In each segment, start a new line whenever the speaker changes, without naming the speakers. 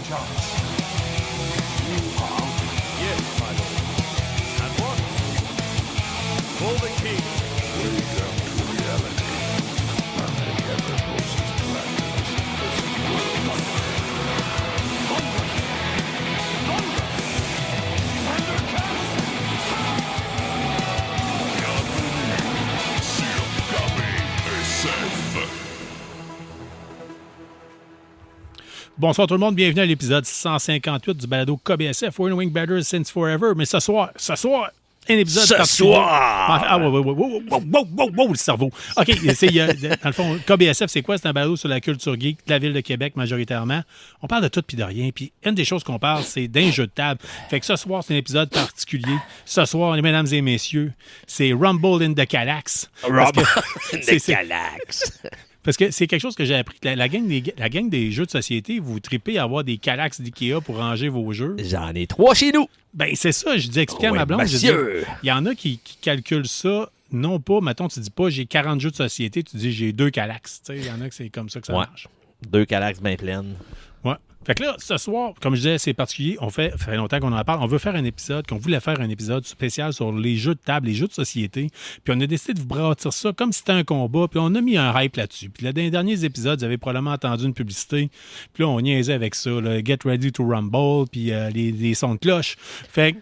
apologize.
You have? Yes, my lord. At once. For the king.
Wake up to reality. Nothing ever goes as planned in this world.
Thunder! Thunder! Thundercats!
Bonsoir tout le monde, bienvenue à l'épisode 158 du balado KBSF, We're Knowing Better Since Forever. Mais ce soir, un épisode particulier. Ah, wow, le cerveau. OK, dans le fond, KBSF, c'est quoi? C'est un balado sur la culture geek de la ville de Québec, majoritairement. On parle de tout puis de rien. Puis une des choses qu'on parle, c'est d'un jeu de table. Fait que ce soir, c'est un épisode particulier. Ce soir, mesdames et messieurs, c'est Rumble in the Calax.
Rumble in the Calax.
Parce que c'est quelque chose que j'ai appris. La gang des jeux de société, vous tripez à avoir des Calax d'IKEA pour ranger vos jeux.
J'en ai 3 chez nous.
Ben c'est ça, je dis expliquer à ma blonde. Il y en a qui calculent ça, non pas, mettons, tu dis pas j'ai 40 jeux de société, tu dis j'ai 2 Calax. Il y en a que c'est comme ça que ça marche.
2 Calax bien pleines.
Ouais. Fait que là, ce soir, comme je disais, c'est particulier. Ça fait longtemps qu'on en parle. On veut faire un épisode, qu'on voulait faire un épisode spécial sur les jeux de table, les jeux de société. Puis on a décidé de vous bâtir ça comme si c'était un combat. Puis on a mis un hype là-dessus. Puis là, dans les derniers épisodes, vous avez probablement entendu une publicité. Puis là, on niaisait avec ça. Là, Get Ready to Rumble, puis les sons de cloche. Fait que,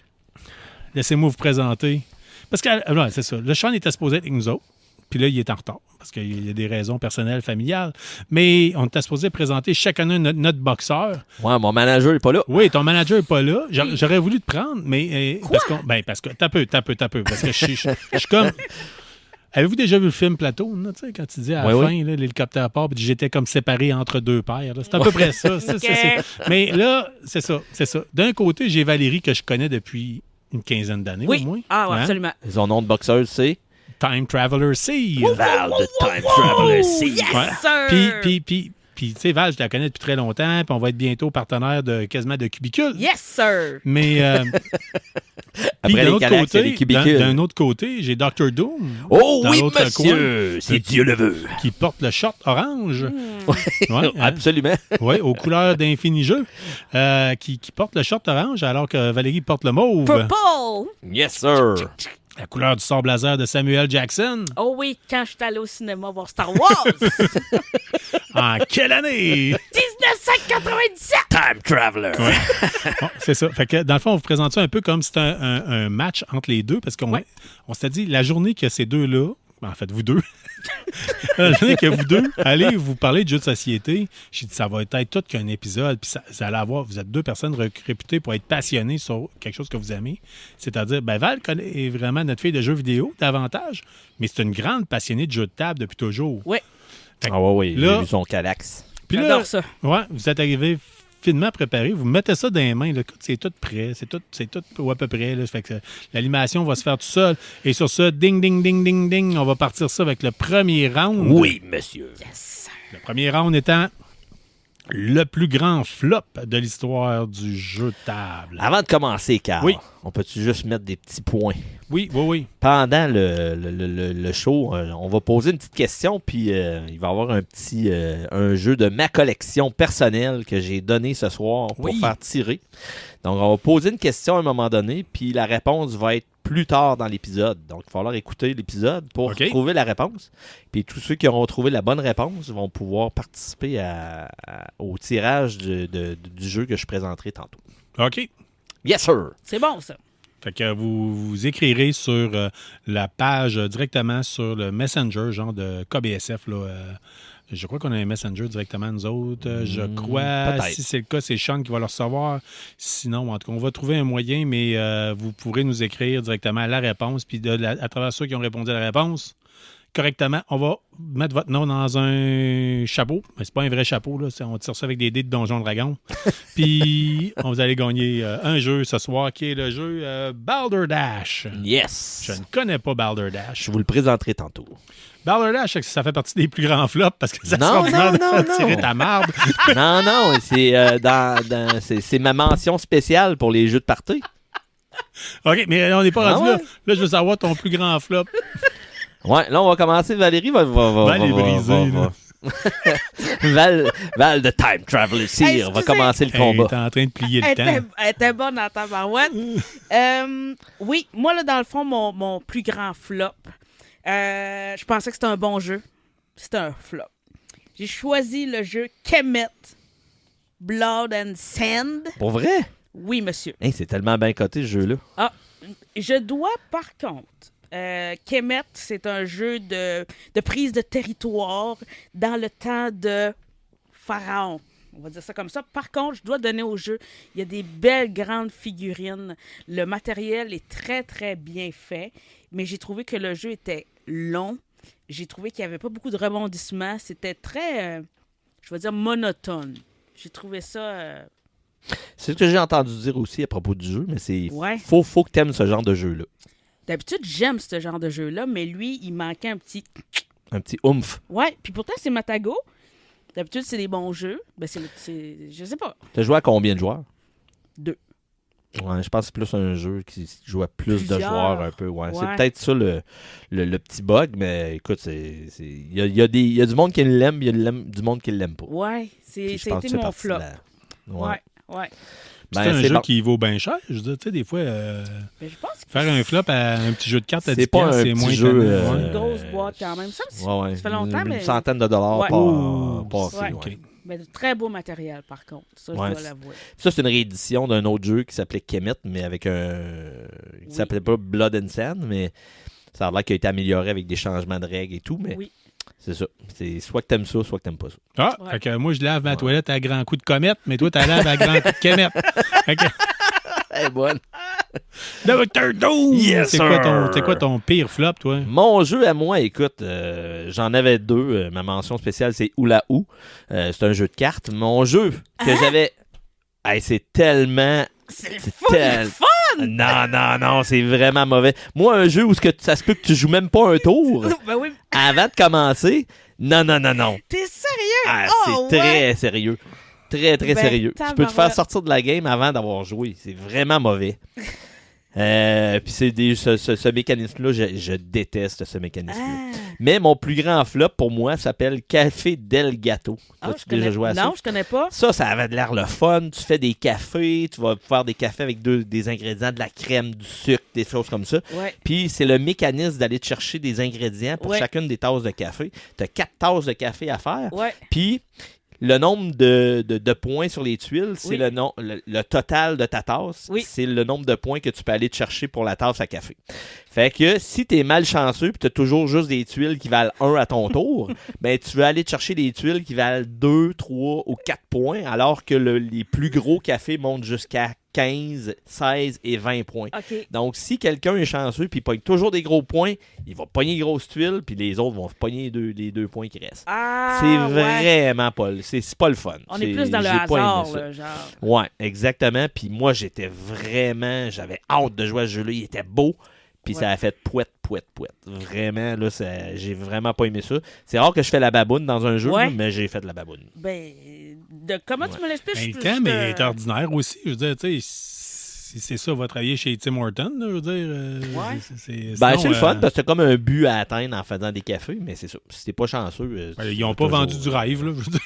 laissez-moi vous présenter. Parce que, c'est ça. Le Sean était supposé être avec nous autres. Puis là, il est en retard parce qu'il y a des raisons personnelles, familiales. Mais on était supposé présenter chacun notre boxeur.
Ouais, mon manager n'est pas là.
Oui, ton manager n'est pas là. J'aurais voulu te prendre, mais... parce que... T'as peu. Parce que je suis comme... Avez-vous déjà vu le film Plateau, là, quand tu dis à la fin, là, l'hélicoptère part, puis j'étais comme séparé entre deux pères. C'est à peu près ça. Mais là, c'est ça. D'un côté, j'ai Valérie que je connais depuis une quinzaine d'années au moins.
Ah, ouais, absolument.
Son nom de boxeuse, c'est...
Time Traveler C.
Val de Time Traveler C.
Yes, sir!
Puis, tu sais, Val, je la connais depuis très longtemps, puis on va être bientôt partenaire quasiment de Cubicule.
Yes, sir!
Mais, puis d'un autre côté, j'ai Dr. Doom.
Oh oui, monsieur! Si Dieu le veut.
Qui porte le short orange.
Ouais, absolument.
Oui, aux couleurs d'Infini Jeu. Qui porte le short orange, alors que Valérie porte le mauve.
Purple!
Yes, sir!
La couleur du sable laser de Samuel Jackson.
Oh oui, quand je suis allé au cinéma voir Star Wars.
En quelle année?
1997!
Time Traveler.
Ouais. Bon, c'est ça. Fait que dans le fond, on vous présente ça un peu comme si c'était un match entre les deux, parce qu'on s'était dit, la journée que ces deux-là, en fait, vous deux, la journée que vous deux allez vous parler de jeux de société, j'ai dit, ça va être tout qu'un épisode, puis ça allait avoir, vous êtes deux personnes réputées pour être passionnées sur quelque chose que vous aimez. C'est-à-dire, Val est vraiment notre fille de jeux vidéo, davantage, mais c'est une grande passionnée de jeux de table depuis toujours.
Oui.
Oui, j'ai vu son Calax.
J'adore ça.
Ouais, vous êtes arrivé finement préparé, vous mettez ça dans les mains, là, c'est tout prêt, c'est tout à peu près, là, fait que l'animation va se faire tout seul. Et sur ça, ding, ding, ding, ding, ding, on va partir ça avec le premier round.
Oui, monsieur.
Yes.
Le premier round étant le plus grand flop de l'histoire du jeu de table.
Avant de commencer, Carl,
oui.
On peut-tu juste mettre des petits points?
Oui.
Pendant le show, on va poser une petite question, puis il va y avoir un jeu de ma collection personnelle que j'ai donné ce soir pour faire tirer. Donc, on va poser une question à un moment donné, puis la réponse va être plus tard dans l'épisode. Donc, il va falloir écouter l'épisode pour trouver la réponse. Puis tous ceux qui auront trouvé la bonne réponse vont pouvoir participer au tirage du jeu que je présenterai tantôt.
OK.
Yes, sir!
C'est bon, ça.
Fait que vous écrirez sur la page directement sur le Messenger, genre de KBSF, là. Je crois qu'on a un Messenger directement, nous autres. Je crois,
peut-être.
Si c'est le cas, c'est Sean qui va le recevoir. Sinon, en tout cas, on va trouver un moyen, mais vous pourrez nous écrire directement la réponse. Puis à travers ceux qui ont répondu à la réponse correctement, on va mettre votre nom dans un chapeau. Mais c'est pas un vrai chapeau, là. On tire ça avec des dés de Donjon Dragon. Puis, vous allez gagner un jeu ce soir, qui est le jeu Balderdash.
Yes!
Je ne connais pas Balderdash.
Je vous le présenterai tantôt.
Balderdash, ça fait partie des plus grands flops parce que ça sera de faire tirer ta marde.
Non, c'est ma mention spéciale pour les jeux de party.
OK, mais on n'est pas rendu là. Là, je veux savoir ton plus grand flop.
Ouais, là, on va commencer. Valérie va
les briser.
Val de Time Travel ici.
Hey,
On va
excusez.
commencer le
Hey,
combat.
t'es en train de plier le temps.
Elle était bonne en tabarouette. Oui, moi, là, dans le fond, mon plus grand flop, je pensais que c'était un bon jeu. C'était un flop. J'ai choisi le jeu Kemet Blood and Sand.
Pour vrai?
Oui, monsieur.
Hey, c'est tellement bien coté, ce jeu-là.
Ah, je dois, par contre, Kemet, c'est un jeu de prise de territoire dans le temps de Pharaon. On va dire ça comme ça. Par contre, je dois donner au jeu, il y a des belles grandes figurines. Le matériel est très, très bien fait, mais j'ai trouvé que le jeu était long. J'ai trouvé qu'il n'y avait pas beaucoup de rebondissements. C'était très, je vais dire, monotone. J'ai trouvé ça...
C'est ce que j'ai entendu dire aussi à propos du jeu, mais c'est
Ouais.
faut que tu aimes ce genre de jeu-là.
D'habitude, j'aime ce genre de jeu-là, mais lui, il manquait un petit...
Un petit oomph.
Ouais, puis pourtant, c'est Matago. D'habitude, c'est des bons jeux. Ben, je sais pas.
Tu as joué à combien de joueurs?
2.
Ouais, je pense que c'est plus un jeu qui joue à plus de
Plusieurs.
joueurs un peu. Ouais.
Ouais.
C'est peut-être ça le petit bug, mais écoute, il y a du monde qui l'aime, il y a du monde qui l'aime pas.
Ouais,
Puis je
ça a
pense que
été
c'est
mon
parti de
flop.
là.
Ouais, ouais.
C'est
Ben,
un
c'est
jeu
bon.
qui vaut bien cher. Je veux dire, tu sais, des fois,
Mais je pense que
faire un flop à un petit jeu de cartes à
C'est
10
pas
piastres,
un
c'est
petit
moins
jeu,
étonnant.
c'est
Ouais.
une grosse boîte quand même. Ça,
Ouais.
ça fait longtemps,
une
mais...
centaine de dollars
Ouais.
Ouh.
passés,
Ouais.
ouais.
OK.
Mais de très beau matériel, par contre. Ça,
Ouais,
je dois l'avouer.
Ça, c'est une réédition d'un autre jeu qui s'appelait Kemet, mais avec un. Il s'appelait pas Blood and Sand, mais ça a l'air qu'il a été amélioré avec des changements de règles et tout, mais
Oui.
c'est ça. C'est soit que t'aimes ça, soit que t'aimes pas ça.
Ah,
Ouais.
fait que moi, je lave ma toilette à grands coups de comète, mais toi, tu laves à grands coups de comète. Fait que,
Eh, bonne.
Dr. Doom!
Yes,
c'est
sir.
quoi ton pire flop, toi?
Mon jeu à moi, écoute, j'en avais 2. Ma mention spéciale, c'est Oula Ou. C'est un jeu de cartes. Mon jeu que j'avais. Hey, c'est tellement.
C'est
C'est
fun!
tel- Non, c'est vraiment mauvais. Moi, un jeu où ça se peut que tu joues même pas un tour
Ben oui,
avant de commencer. Non.
t'es sérieux?
Ah,
Oh,
c'est
ouais.
très sérieux. Très
Ben,
sérieux. Tu peux te faire
tabarouette.
sortir de la game avant d'avoir joué. C'est vraiment mauvais. Puis ce mécanisme-là, je déteste ce mécanisme-là.
Ah.
Mais mon plus grand flop pour moi s'appelle Café Del Gato.
Ah,
As-tu
je connais...
déjà joué à ça?
Non, je connais pas.
Ça avait de l'air le fun. Tu fais des cafés, tu vas faire des cafés avec des ingrédients, de la crème, du sucre, des choses comme ça.
Ouais.
Puis c'est le mécanisme d'aller te chercher des ingrédients pour
Ouais.
chacune des tasses de café. Tu as 4 tasses de café à faire.
Ouais.
Puis le nombre de points sur les tuiles, c'est
Oui.
le total de ta tasse.
Oui.
C'est le nombre de points que tu peux aller te chercher pour la tasse à café. Fait que si tu es malchanceux et tu as toujours juste des tuiles qui valent 1 à ton tour, ben tu veux aller te chercher des tuiles qui valent 2, 3 ou 4 points, alors que les plus gros cafés montent jusqu'à 15, 16 et 20 points.
OK.
Donc, si quelqu'un est chanceux puis il pogne toujours des gros points, il va pogner les grosses tuiles puis les autres vont pogner les deux points qui restent.
Ah,
C'est
ouais.
vraiment pas... C'est pas le fun.
On est plus dans le
j'ai pas aimé
hasard,
ça.
là, genre.
Ouais, exactement. Puis moi, j'avais hâte de jouer à ce jeu-là. Il était beau. Puis
Ouais.
ça a fait pouette. Vraiment, là, j'ai vraiment pas aimé ça. C'est rare que je fais la baboune dans un jeu,
Ouais.
là, mais j'ai fait de la baboune.
Ben, comment tu me l'expliques?
Ben,
Je
le
suis
temps,
plus,
mais est ordinaire aussi. Je veux dire, tu sais, si c'est ça, va travailler chez Tim Horton, là, je veux dire.
Ouais.
Ben,
sinon,
c'est le fun, parce que c'est comme un but à atteindre en faisant des cafés, mais c'est ça. Si t'es pas chanceux...
ben, ils n'ont pas vendu du rêve, là. Je veux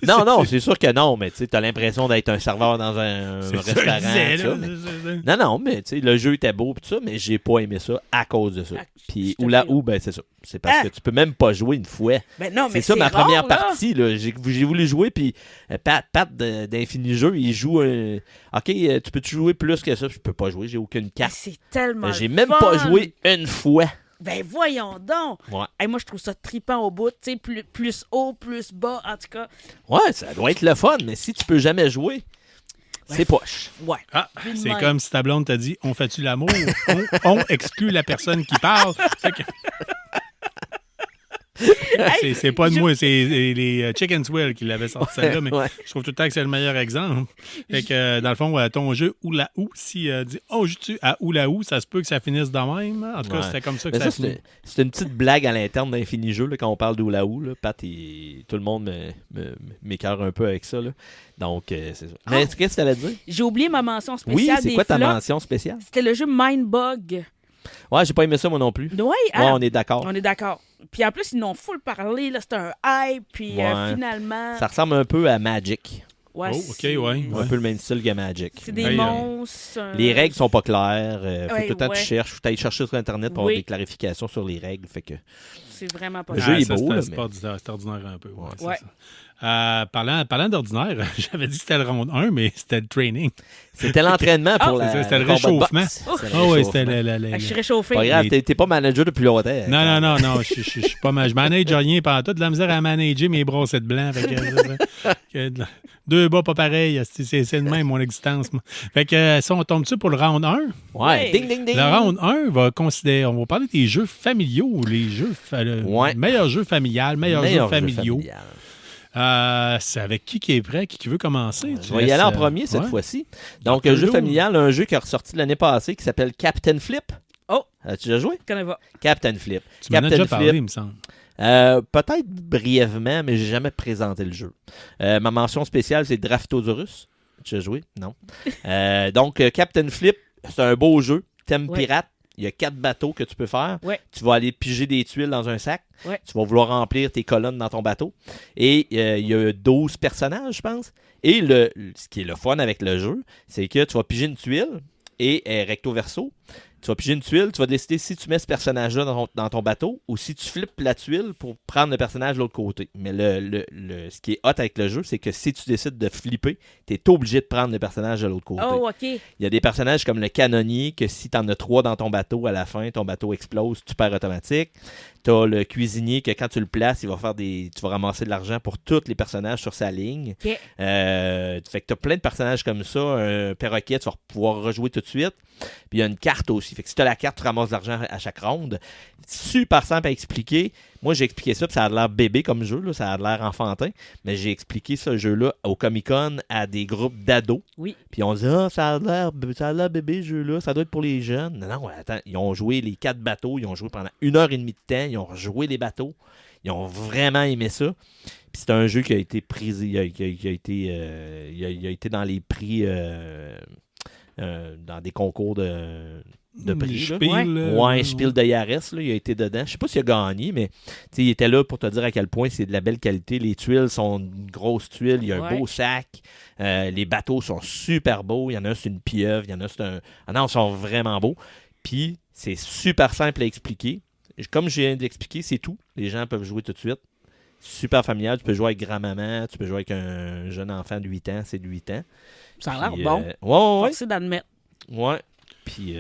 dire,
Non, c'est sûr que non, mais tu sais, t'as l'impression d'être un serveur dans un
c'est ça que je
restaurant.
disais,
tout
là.
ça, mais- Non, mais tu sais, le jeu était beau pis tout ça, mais j'ai pas aimé ça à cause de ça.
Ah,
Puis
je te
Oula
file.
Ou, ben c'est ça. C'est parce
Ah!
que tu peux même pas jouer une fois.
Ben non, mais
C'est ça ma
rare,
première
là.
partie. Là. J'ai voulu jouer, puis Pat d'Infini Jeu, il joue un. Ok, tu peux-tu jouer plus que ça? Je peux pas jouer, j'ai aucune
Ben,
carte.
c'est tellement
J'ai
le
même
fun.
pas joué une fois.
Ben voyons donc.
Ouais.
Hey, moi, je trouve ça trippant au bout. Tu sais, plus haut, plus bas, en tout cas.
Ouais, ça doit être le fun, mais si tu peux jamais jouer, c'est poche.
Ouais.
Ah,
Vu de
c'est
même.
comme si ta blonde t'a dit on fait-tu l'amour? On exclut la personne qui parle. Fait que- c'est pas de moi, c'est les Chicken Swell qui l'avaient sorti celle-là, mais
Ouais.
je trouve tout le temps que c'est le meilleur exemple. Fait que, dans le fond, ton jeu Oula Ou, si dit on joue-tu à Oula Ou, ça se peut que ça finisse de même. En tout cas,
Ouais.
c'était comme ça que
Mais
ça
ça,
finit.
c'est une petite blague à l'interne d'Infini Jeu là, quand on parle d'Oula Ou. Là. Pat, tout le monde m'écœure un peu avec ça. Là. Donc, c'est ça. Mais qu'est-ce que tu allais dire?
J'ai oublié ma mention
Oui,
spéciale
c'est
des
quoi ta
flops.
mention spéciale?
C'était le jeu Mindbug.
Ouais, j'ai pas aimé ça, moi non plus.
Oui,
Ouais,
hein?
on est d'accord.
On est d'accord. Puis en plus, ils n'ont full parlé, là, c'était un hype, puis
Ouais.
finalement...
Ça ressemble un peu à Magic.
Ouais,
Oh, OK,
c'est-
ouais.
Un peu le même style que Magic.
C'est des
Ouais,
monstres.
Les règles sont pas claires. Faut
Ouais,
tout le temps que
ouais.
tu cherches. Faut aller chercher sur Internet pour
Oui.
avoir des clarifications sur les règles. Fait que...
C'est vraiment pas
Le
ça.
jeu est
ça,
beau,
c'est-
là,
c'est
mais-
pas ordinaire, c'est ordinaire un peu. Ouais, c'est
Ouais.
ça. Parlant d'ordinaire, j'avais dit que c'était le round 1, mais c'était le training.
C'était l'entraînement pour
c'est
la.
ça, c'était le
combat de
réchauffement.
boxe.
Oh.
C'était le
Ah oui,
réchauffement.
c'était le-
Fait que je suis réchauffé.
Pas grave,
Les-
t'es pas manager depuis longtemps.
Non, je suis pas mal. Je manage rien pendant tout. De la misère à manager mes brossettes blancs. Fait que, deux bas pas pareils. C'est le même, mon existence. Moi. Fait que ça, on tombe dessus pour le round 1.
Ouais,
Ouais.
ding, ding, ding.
Le round 1 va considérer. On va parler des jeux familiaux, les jeux.
Ouais.
Meilleurs jeux familiales, meilleurs jeux
Meilleur jeu
familiaux.
familial.
C'est avec qui est prêt, qui veut commencer?
Je vais y aller en premier cette
ouais.
fois-ci. Donc,
Dr.
un jeu
Doom.
familial, un jeu qui est ressorti l'année passée qui s'appelle Captain Flip.
Oh,
As-tu déjà joué?
je connais pas.
Captain Flip.
Tu m'en as
Captain
déjà parlé, il me semble.
Peut-être brièvement, mais j'ai jamais présenté le jeu. Ma mention spéciale, c'est Draftosaurus. Tu as joué? Non. Donc, Captain Flip, c'est un beau jeu. Thème
Ouais.
pirate. Il y a 4 bateaux que tu peux faire.
Ouais.
Tu vas aller piger des tuiles dans un sac.
Ouais.
Tu vas vouloir remplir tes colonnes dans ton bateau. Et il y a 12 personnages, je pense. Et ce qui est le fun avec le jeu, c'est que tu vas piger une tuile et recto verso. Tu vas piger une tuile, tu vas décider si tu mets ce personnage-là dans ton bateau ou si tu flippes la tuile pour prendre le personnage de l'autre côté. Mais ce qui est hot avec le jeu, c'est que si tu décides de flipper, tu es obligé de prendre le personnage de l'autre côté.
Oh, OK.
Il y a des personnages comme le canonnier que si tu en as 3 dans ton bateau, à la fin, ton bateau explose, tu perds automatique. Tu as le cuisinier que quand tu le places, tu vas ramasser de l'argent pour tous les personnages sur sa ligne.
OK.
Fait que tu as plein de personnages comme ça. Un perroquet, tu vas pouvoir rejouer tout de suite. Puis il y a une carte aussi. Fait que si tu as la carte, tu ramasses de l'argent à chaque ronde. Super simple à expliquer. Moi, j'ai expliqué ça, puis ça a l'air bébé comme jeu, là, ça a l'air enfantin. Mais j'ai expliqué ce jeu-là au Comic-Con à des groupes d'ados.
Oui.
Puis on dit, ça a l'air bébé, ce jeu-là, ça doit être pour les jeunes. Non, attends, ils ont joué les 4 bateaux, ils ont joué pendant 1h30 de temps, ils ont rejoué les bateaux. Ils ont vraiment aimé ça. Puis c'est un jeu qui a été pris, il a été dans les prix, dans des concours de prix. là.
Spiel,
Ouais, Spiel de Yares, là, il a été dedans. Je sais pas s'il a gagné, mais il était là pour te dire à quel point c'est de la belle qualité. Les tuiles sont une grosse tuile, il y a un
Ouais.
beau sac. Les bateaux sont super beaux. Il y en a un, c'est une pieuvre, il y en a, c'est un... Ah non, ils sont vraiment beaux. Puis, c'est super simple à expliquer. Comme je viens d'expliquer, c'est tout. Les gens peuvent jouer tout de suite. Super familial. Tu peux jouer avec grand-maman, tu peux jouer avec un jeune enfant de 8 ans, c'est de 8 ans.
Ça a l'air
Puis,
bon.
Ouais.
Forcé d'admettre.
Ouais. Puis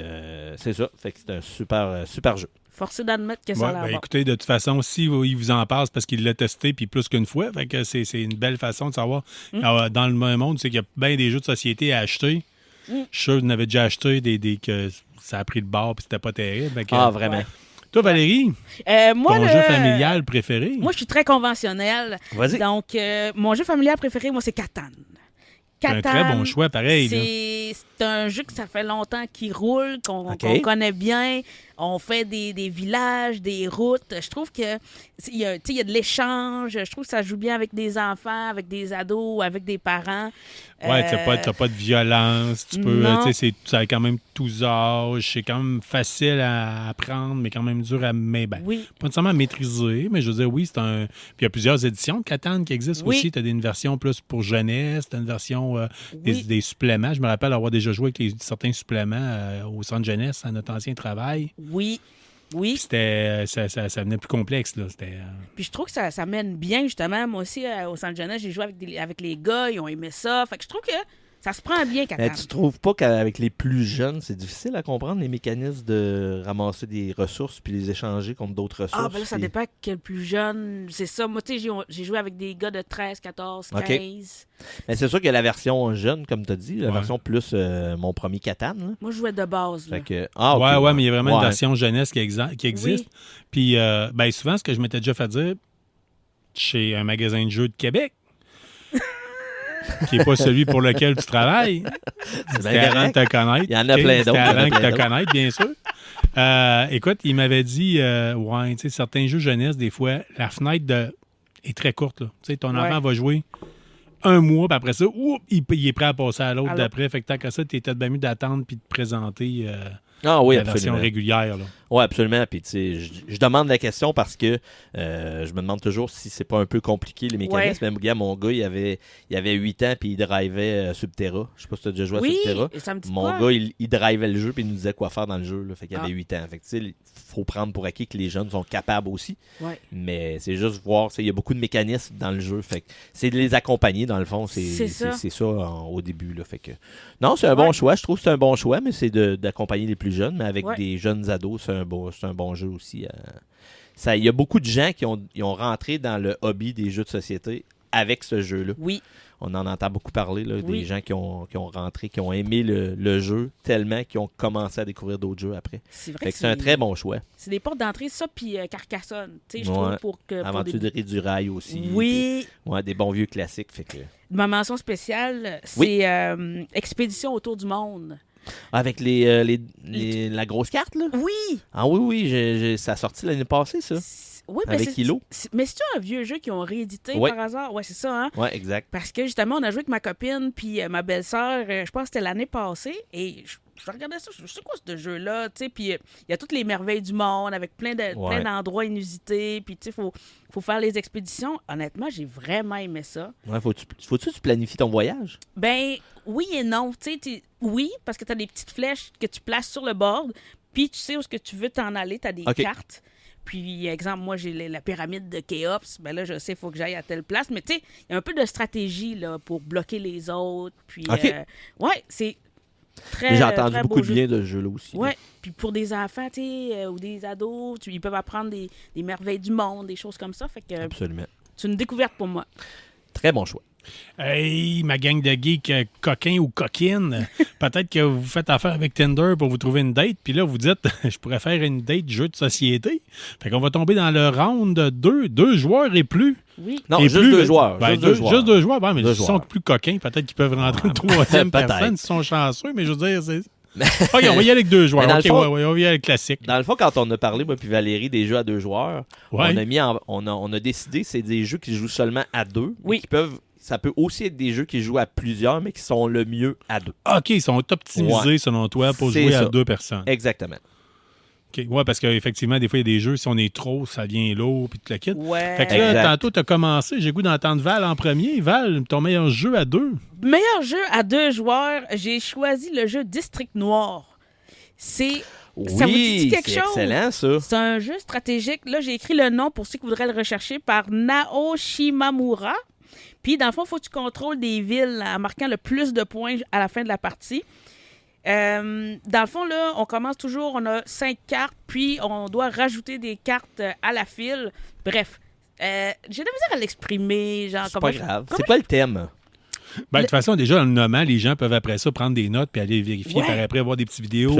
c'est ça. Fait que c'est un super jeu.
Forcé d'admettre que ça
Ouais,
a l'air bon.
écoutez, de toute façon, si il vous en passe parce qu'il l'a testé puis plus qu'une fois, fait que c'est une belle façon de savoir. Dans le monde, c'est qu'il y a bien des jeux de société à acheter. Je suis sûr que vous en avez déjà acheté que ça a pris le bord puis c'était pas terrible. Fait que,
Vraiment.
Ouais.
Toi, Valérie,
Moi,
ton jeu familial préféré?
Moi, je suis très conventionnelle.
Vas-y.
Donc, mon jeu familial préféré, moi, c'est Catan.
C'est un très bon choix, pareil. là.
C'est un jeu que ça fait longtemps qu'il roule, qu'on
OK.
connaît bien. On fait des villages, des routes. Je trouve que il y a de l'échange. Je trouve que ça joue bien avec des enfants, avec des ados, avec des parents.
Ouais, t'as pas de violence. Tu peux,
non.
ça a quand même tous âges. C'est quand même facile à apprendre, mais quand même dur à
Oui.
pas nécessairement à maîtriser. Mais je veux dire, oui, c'est un. Puis il y a plusieurs éditions de Catan qui existent
Oui.
aussi. Tu as une version plus pour jeunesse, tu as une version
Oui.
des suppléments. Je me rappelle avoir déjà joué avec certains suppléments au centre jeunesse à notre ancien travail.
Oui.
Puis
Oui.
c'était, ça venait plus complexe. Là. C'était,
Puis je trouve que ça mène bien, justement. Moi aussi, au Centre Jeunesse, j'ai joué avec les gars. Ils ont aimé ça. Fait que je trouve que ça se prend bien, Catan.
Mais tu trouves pas qu'avec les plus jeunes, c'est difficile à comprendre les mécanismes de ramasser des ressources puis les échanger contre d'autres ressources?
Ah, ben là, ça
puis-
dépend quel plus jeune. C'est ça. Moi, tu sais, j'ai joué avec des gars de 13, 14, 15.
OK. Mais c'est sûr qu'il y a la version jeune, comme tu as dit, la
Ouais.
version plus mon premier Catan. là.
Moi, je jouais de base. Là.
Fait que,
ouais, mais il y a vraiment une
Ouais.
version jeunesse qui existe. Puis, ben, souvent, ce que je m'étais déjà fait dire chez un magasin de jeux de Québec, qui n'est pas celui pour lequel tu travailles,
C'est bien
c'était avant de
correct.
te connaître.
Il y en a
OK?
plein
C'était
d'autres, il y en a
avant
plein
de te
d'autres.
connaître, bien sûr. Écoute, il m'avait dit, ouais, tu sais, certains jeux jeunesse, des fois, la fenêtre est très courte. Là. Tu sais, ton enfant va jouer un mois, puis après ça, il est prêt à passer à l'autre
À l'autre.
d'après. Fait que tant que ça, tu es peut-être bien mieux d'attendre puis de te présenter
Ah oui,
la version
absolument.
régulière. Là.
Oui, absolument. Puis, tu sais, je demande la question parce que je me demande toujours si c'est pas un peu compliqué, les mécanismes. Même, gars, mon gars, il avait 8 ans, puis il drivait Subterra. Je sais pas si tu as déjà joué à Subterra.
ça me dit
Mon
quoi?
gars, il drivait le jeu, puis il nous disait quoi faire dans le jeu. Là, fait qu'il avait 8 ans. Fait que, tu sais, il faut prendre pour acquis que les jeunes sont capables aussi.
Ouais.
Mais c'est juste voir, il y a beaucoup de mécanismes dans le jeu. Fait que c'est de les accompagner, dans le fond. C'est ça au début. Là, fait que... Non, c'est un bon choix. Je trouve que c'est un bon choix, mais c'est d'accompagner les plus jeunes. Mais avec des jeunes ados, c'est un bon jeu aussi. Il y a beaucoup de gens qui ont rentré dans le hobby des jeux de société avec ce jeu-là.
Oui.
On en entend beaucoup parler, là, des gens qui ont rentré, qui ont aimé le jeu tellement qu'ils ont commencé à découvrir d'autres jeux après.
C'est vrai
fait que c'est un très bon choix.
C'est des portes d'entrée, ça, puis Carcassonne. Tu sais, je trouve pour
Aventurerie du rail aussi.
Oui.
Puis, des bons vieux classiques. Fait que...
Ma mention spéciale, c'est Expédition autour du monde.
Avec la grosse carte, là?
Oui!
Ah oui, ça a sorti l'année passée, ça.
Oui,
avec Hilo.
Mais c'est un vieux jeu qu'ils ont réédité par hasard? Oui, c'est ça, hein?
Oui, exact.
Parce que justement, on a joué avec ma copine puis ma belle-sœur, je pense que c'était l'année passée, et je regardais ça, je sais quoi ce jeu-là, tu sais, puis il y a toutes les merveilles du monde avec plein d'endroits inusités, puis tu sais, faut faire les expéditions. Honnêtement, j'ai vraiment aimé ça.
Ouais, faut-tu que tu planifies ton voyage?
Ben, oui et non, tu sais, oui, parce que tu as des petites flèches que tu places sur le board, puis tu sais où est-ce que tu veux t'en aller, tu as des cartes. Puis, exemple, moi, j'ai la pyramide de Khéops. Ben là, je sais, il faut que j'aille à telle place. Mais tu sais, il y a un peu de stratégie là, pour bloquer les autres. Puis, c'est très
j'ai entendu
très
beaucoup
beau
de
jeu.
bien de ce jeu-là aussi.
Oui, puis pour des enfants, tu sais, ou des ados, ils peuvent apprendre des merveilles du monde, des choses comme ça. Fait que
absolument.
C'est une découverte pour moi.
Très bon choix.
Hey, ma gang de geeks coquins ou coquines, peut-être que vous faites affaire avec Tinder pour vous trouver une date, puis là, vous dites, je pourrais faire une date jeu de société. Fait qu'on va tomber dans le round de deux joueurs et plus.
Oui.
Non,
et
juste
plus,
deux joueurs.
Ben, juste deux joueurs. Ben, mais s'ils sont plus coquins, peut-être qu'ils peuvent rentrer une troisième personne s'ils sont chanceux, mais je veux dire, c'est... OK, on va y aller avec deux joueurs. OK, on va y aller avec classique.
Dans le fond, quand on a parlé, moi puis Valérie, des jeux à deux joueurs, on a décidé c'est des jeux qui jouent seulement à deux.
Oui.
Ça peut aussi être des jeux qui jouent à plusieurs, mais qui sont le mieux à deux.
OK, ils sont optimisés, selon toi, pour jouer à deux personnes.
Exactement.
OK, ouais, parce qu'effectivement, des fois, il y a des jeux, si on est trop, ça devient lourd, puis tout le kit.
Ouais.
Fait que là, tantôt, tu as commencé, j'ai goût d'entendre Val en premier. Val, ton meilleur jeu à deux?
Meilleur jeu à deux joueurs, j'ai choisi le jeu District Noir. Ça vous dit quelque chose?
C'est excellent, ça.
C'est un jeu stratégique. Là, j'ai écrit le nom pour ceux qui voudraient le rechercher par Nao Shimamura. Puis, dans le fond, il faut que tu contrôles des villes en marquant le plus de points à la fin de la partie. Dans le fond, là, on commence toujours, on a 5 cartes, puis on doit rajouter des cartes à la file. Bref, j'ai de la misère à l'exprimer.
C'est pas grave. C'est quoi le thème?
Ben, de toute façon, déjà, en le nommant, les gens peuvent après ça prendre des notes puis aller vérifier, par après voir des petites vidéos.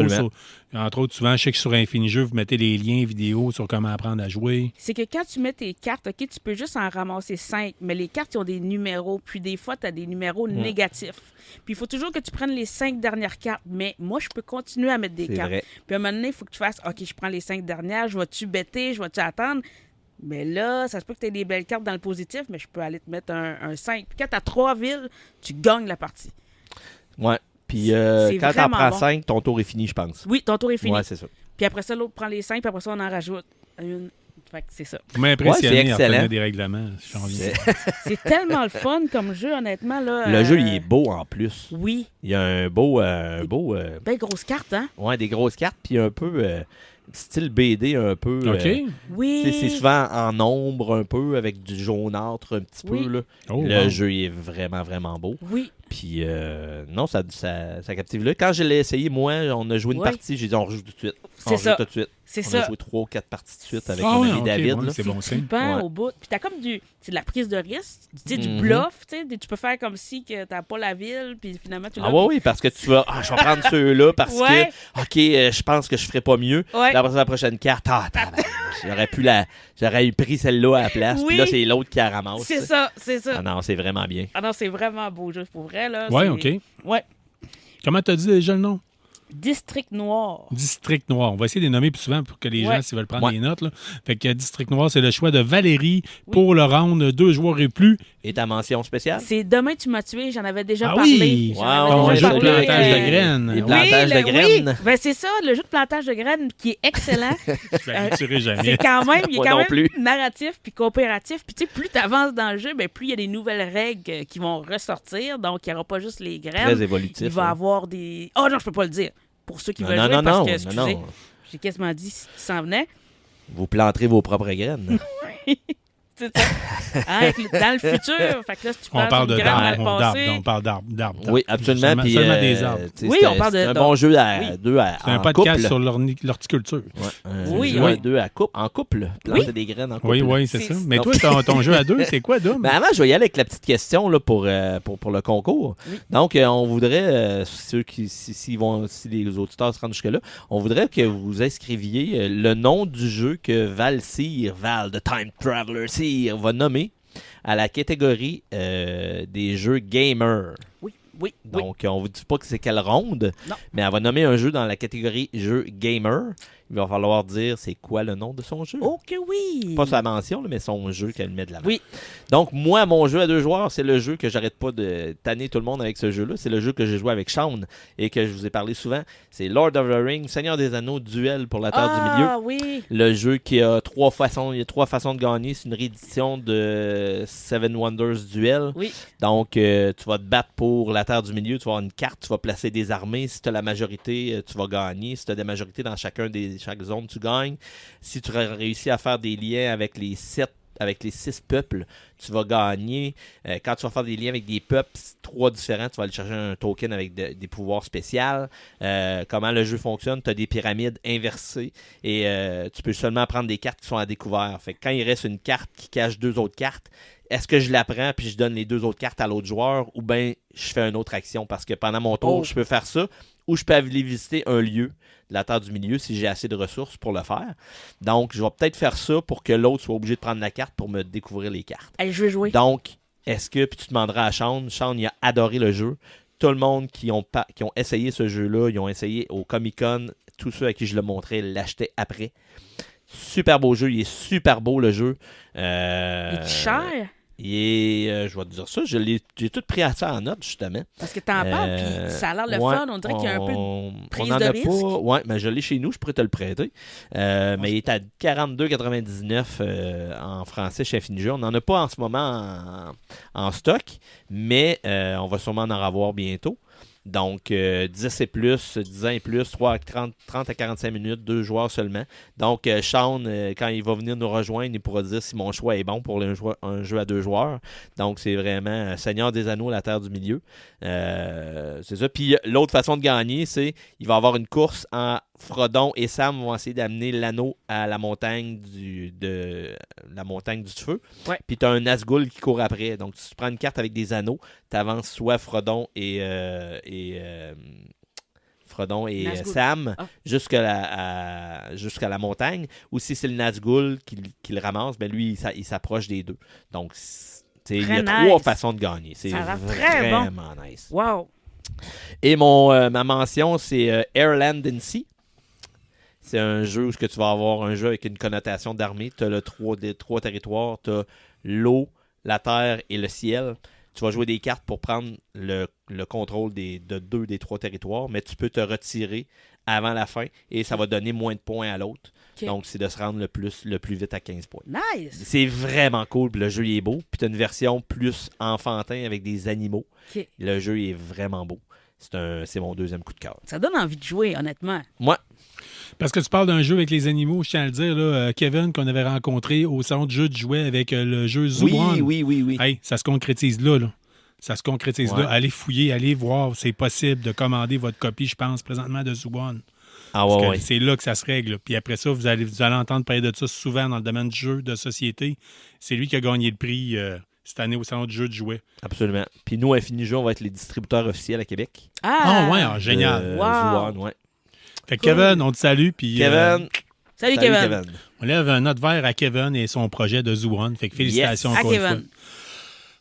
Entre autres, souvent, je sais que sur Infinijeux, vous mettez les liens vidéo sur comment apprendre à jouer.
C'est que quand tu mets tes cartes, OK, tu peux juste en ramasser 5, mais les cartes, ils ont des numéros. Puis des fois, tu as des numéros négatifs. Puis il faut toujours que tu prennes les 5 dernières cartes. Mais moi, je peux continuer à mettre des cartes.
Vrai.
Puis à un moment donné, il faut que tu fasses, OK, je prends les 5 dernières, je vais-tu bêter, je vais-tu attendre? Mais là, ça se peut que tu aies des belles cartes dans le positif, mais je peux aller te mettre un 5. Puis quand tu as 3 villes, tu gagnes la partie.
Ouais. Puis quand tu en prends 5, ton tour est fini, je pense.
Oui, ton tour est fini.
Ouais, c'est ça.
Puis après ça, l'autre prend les 5, puis après ça, on en rajoute une. Fait que c'est ça.
Vous m'impressionnez
en
prenant des règlements.
C'est tellement le fun comme jeu, honnêtement. Là,
le jeu, il est beau en plus.
Oui.
Il y a un beau...
Belle grosse carte, hein?
Ouais, des grosses cartes, puis un peu... style BD un peu.
OK.
Oui.
C'est souvent en ombre un peu, avec du jaunâtre un petit peu. Là. Le jeu il est vraiment, vraiment beau.
Oui.
Puis, non, ça captive là. Quand je l'ai essayé, moi, on a joué une partie, j'ai dit on rejoue tout de suite.
C'est ça.
Tout de suite.
C'est
on
ça.
a joué 3 ou 4 parties de suite avec mon ami David. Là.
C'est bon signe.
Au bout. Puis t'as comme c'est de la prise de risque, tu sais, du bluff, tu sais, tu peux faire comme si que t'as pas la ville, puis finalement tu l'as.
Ah oui, parce que tu vas, je vais prendre ceux-là parce que, OK, je pense que je ferais pas mieux.
Ouais.
Puis après la prochaine carte, j'aurais pris celle-là à la place, puis là, c'est l'autre qui la ramasse.
C'est ça.
Ah non, c'est vraiment bien.
Ah non, c'est vraiment beau jeu, pour vrai, là.
Ouais, OK.
Ouais.
Comment t'as dit déjà le nom?
District Noir.
District Noir. On va essayer de les nommer plus souvent pour que les gens,
Ouais.
s'ils veulent prendre
Ouais.
des notes. Là. Fait que District Noir, c'est le choix de Valérie pour le round 2 joueurs et plus.
Et ta mention spéciale?
C'est Demain tu m'as tué, j'en avais déjà
Ah
parlé.
oui!
J'en
Wow,
avais
Ton
déjà
jeu de
parlé,
plantage de
euh,
graines.
Les
Oui,
plantages de graines.
Oui, ben c'est ça, le jeu de plantage de graines qui est excellent.
Je ne tuerai jamais.
C'est quand même, il est
Moi
quand
non
même
plus.
narratif puis coopératif. Puis tu sais, plus tu avances dans le jeu, ben plus il y a des nouvelles règles qui vont ressortir. Donc, il n'y aura pas juste les graines.
Très évolutif.
Il va
hein.
avoir des... Oh non, je peux pas le dire. Pour ceux qui
Non,
veulent
non,
jouer,
non,
parce
non,
que,
non,
excusez,
non.
j'ai quasiment dit ce qui s'en venait.
Vous planterez vos propres graines.
C'est ça. Hein, dans le futur. Fait que là, si tu
On
plantes
parle
une
de
graine
d'arbres.
dans le passé,
On parle d'arbres.
Oui, absolument. Puis,
Seulement des arbres.
tu sais,
Oui,
c'est-
on parle
c'est
de-
un bon jeu à
oui.
deux à,
C'est un
en
podcast
couple.
sur l'horticulture.
Ouais, un
Oui,
jeu
oui.
à deux en couple. Planter des graines en couple.
Oui, oui, c'est
C'est-
ça. Mais
Non.
toi, ton jeu à deux, c'est quoi, Dom?
Mais avant, je vais y aller avec la petite question là, pour le concours.
Oui.
Donc, on voudrait, ceux qui, si les auditeurs se rendent jusque-là, on voudrait que vous inscriviez le nom du jeu que Val the Time Traveler Cyr, va nommer à la catégorie des jeux gamer.
oui, oui, oui.
Donc, on vous dit pas que c'est quelle ronde,
Non.
mais elle va nommer un jeu dans la catégorie jeu gamer. Il va falloir dire c'est quoi le nom de son jeu.
Oh que oui!
Pas sa mention, là, mais son jeu qu'elle met de l'avant.
Oui.
Donc, moi, mon jeu à 2 joueurs, c'est le jeu que j'arrête pas de tanner tout le monde avec ce jeu-là. C'est le jeu que j'ai joué avec Sean et que je vous ai parlé souvent. C'est Lord of the Rings, Seigneur des Anneaux, Duel pour la Terre du Milieu.
Ah oui!
Le jeu qui a 3 façons. Il y a 3 façons de gagner. C'est une réédition de Seven Wonders Duel.
Oui.
Donc, tu vas te battre pour la Terre du Milieu. Tu vas avoir une carte, tu vas placer des armées. Si tu as la majorité, tu vas gagner. Si tu as des majorités dans chaque zone, tu gagnes. Si tu réussis à faire des liens avec les 6 peuples, tu vas gagner. Quand tu vas faire des liens avec des peuples 3 différents, tu vas aller chercher un token avec des pouvoirs spéciaux. Comment le jeu fonctionne, tu as des pyramides inversées et tu peux seulement prendre des cartes qui sont à découvert. Fait que quand il reste une carte qui cache 2 autres cartes, est-ce que je la prends puis je donne les 2 autres cartes à l'autre joueur ou bien je fais une autre action parce que pendant mon tour, je peux faire ça ou je peux aller visiter un lieu de la Terre du Milieu si j'ai assez de ressources pour le faire. Donc, je vais peut-être faire ça pour que l'autre soit obligé de prendre la carte pour me découvrir les cartes.
Allez, je vais jouer.
Donc, est-ce que, puis tu demanderas à Sean, il a adoré le jeu. Tout le monde qui ont essayé ce jeu-là, ils ont essayé au Comic-Con, tous ceux à qui je le montrais l'achetaient après. Super beau jeu, il est super beau le jeu.
Il est cher?
Et je vais te dire ça, j'ai tout pris à ça en note, justement.
Parce que t'en parles, puis ça a l'air le
ouais,
fun. On dirait qu'il y a un peu de prise
en
de
a
risque.
Pas, ouais, mais je l'ai chez nous, je pourrais te le prêter. Mais il est à 42,99 en français chez Infinijeux. On n'en a pas en ce moment en stock, mais on va sûrement en avoir bientôt. Donc, 10 et plus, 10 ans et plus, 30 à 45 minutes, 2 joueurs seulement. Donc, Sean, quand il va venir nous rejoindre, il pourra dire si mon choix est bon pour un jeu à 2 joueurs. Donc, c'est vraiment Seigneur des Anneaux, la Terre du Milieu. C'est ça. Puis, l'autre façon de gagner, c'est il va y avoir une course en Frodon et Sam vont essayer d'amener l'anneau à la montagne du feu.
Ouais.
Puis tu as un Nazgûl qui court après. Donc si tu prends une carte avec des anneaux, tu avances soit Frodon et
Nazgûl.
Sam
Ah.
jusqu'à la montagne. Ou si c'est le Nazgûl qui le ramasse, ben lui, il s'approche des deux. Donc il y a
Très
3
nice.
façons de gagner. C'est
Ça a l'air très bon.
vraiment nice.
Wow!
Et ma mention, c'est Airland and Sea. C'est un jeu où tu vas avoir un jeu avec une connotation d'armée. Tu as des 3 territoires. Tu as l'eau, la terre et le ciel. Tu vas jouer des cartes pour prendre le contrôle de 2 des 3 territoires, mais tu peux te retirer avant la fin et ça va donner moins de points à l'autre.
Ok.
Donc, c'est de se rendre le plus vite à 15 points.
Nice!
C'est vraiment cool. Puis le jeu il est beau. Puis tu as une version plus enfantin avec des animaux.
Ok.
Le jeu il est vraiment beau. C'est mon 2e coup de cœur.
Ça donne envie de jouer, honnêtement.
Moi,
Parce que tu parles d'un jeu avec les animaux, je tiens à le dire, là, Kevin, qu'on avait rencontré au salon de jeu de jouets avec le jeu Zoo One.
Oui.
Hey, ça se concrétise là. Ça se concrétise
Ouais.
là. Allez fouiller, allez voir. C'est possible de commander votre copie, je pense, présentement de Zoo One.
Ah
Parce que
ouais.
c'est là que ça se règle. Puis après ça, vous allez entendre parler de ça souvent dans le domaine du jeu de société. C'est lui qui a gagné le prix cette année au salon de jeu de jouets.
Absolument. Puis nous, Infinijeux, on va être les distributeurs officiels à Québec.
Ah ouais, génial.
Wow.
Zoo One, ouais.
Fait que Kevin, on te salue. Puis,
Kevin.
Salut Kevin!
on lève un autre verre à Kevin et son projet de Zoo One. Fait que félicitations
Yes.
À
encore une
Kevin.
fois.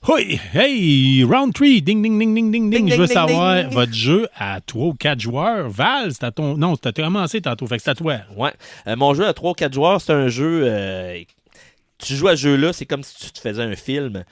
Oui, hey, round 3, ding, ding, ding, ding, ding, ding. Je veux
ding,
savoir
ding.
votre jeu à 3 ou 4 joueurs. Val, c'est à ton... Non, c'était commencé tantôt, fait que c'est à toi.
Ouais. Mon jeu à 3 ou 4 joueurs, c'est un jeu... tu joues à ce jeu-là, c'est comme si tu te faisais un film.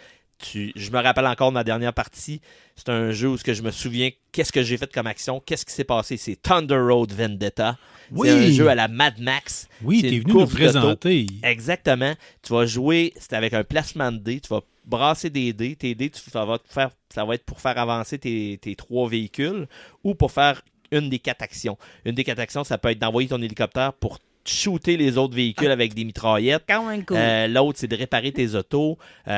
Je me rappelle encore de ma dernière partie. C'est un jeu où je me souviens qu'est-ce que j'ai fait comme action, qu'est-ce qui s'est passé. C'est Thunder Road Vendetta.
Oui.
C'est un jeu à la Mad Max.
Oui,
C'est
t'es
une
venu nous
course d'auto.
présenter.
Exactement. Tu vas jouer, c'est avec un placement de dés. Tu vas brasser des dés. Tes dés, ça va être pour faire avancer tes 3 véhicules ou pour faire une des 4 actions. Une des 4 actions, ça peut être d'envoyer ton hélicoptère pour shooter les autres véhicules avec des mitraillettes.
Quand même cool.
L'autre, c'est de réparer tes autos. Puis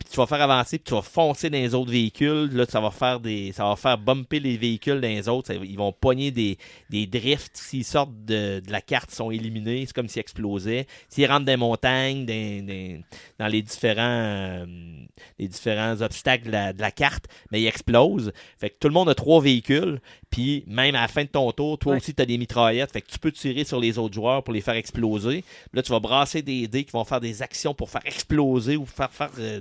tu vas faire avancer, puis tu vas foncer dans les autres véhicules. Là, ça va faire bumper les véhicules dans les autres. Ils vont pogner des drifts. S'ils sortent de la carte, ils sont éliminés. C'est comme s'ils explosaient. S'ils rentrent dans les montagnes, dans les différents obstacles de la carte, mais ils explosent. Fait que tout le monde a 3 véhicules. Puis même à la fin de ton tour, toi aussi, tu as des mitraillettes. Fait que tu peux tirer sur les autres joueurs pour les faire exploser. Là, tu vas brasser des dés qui vont faire des actions pour faire exploser ou faire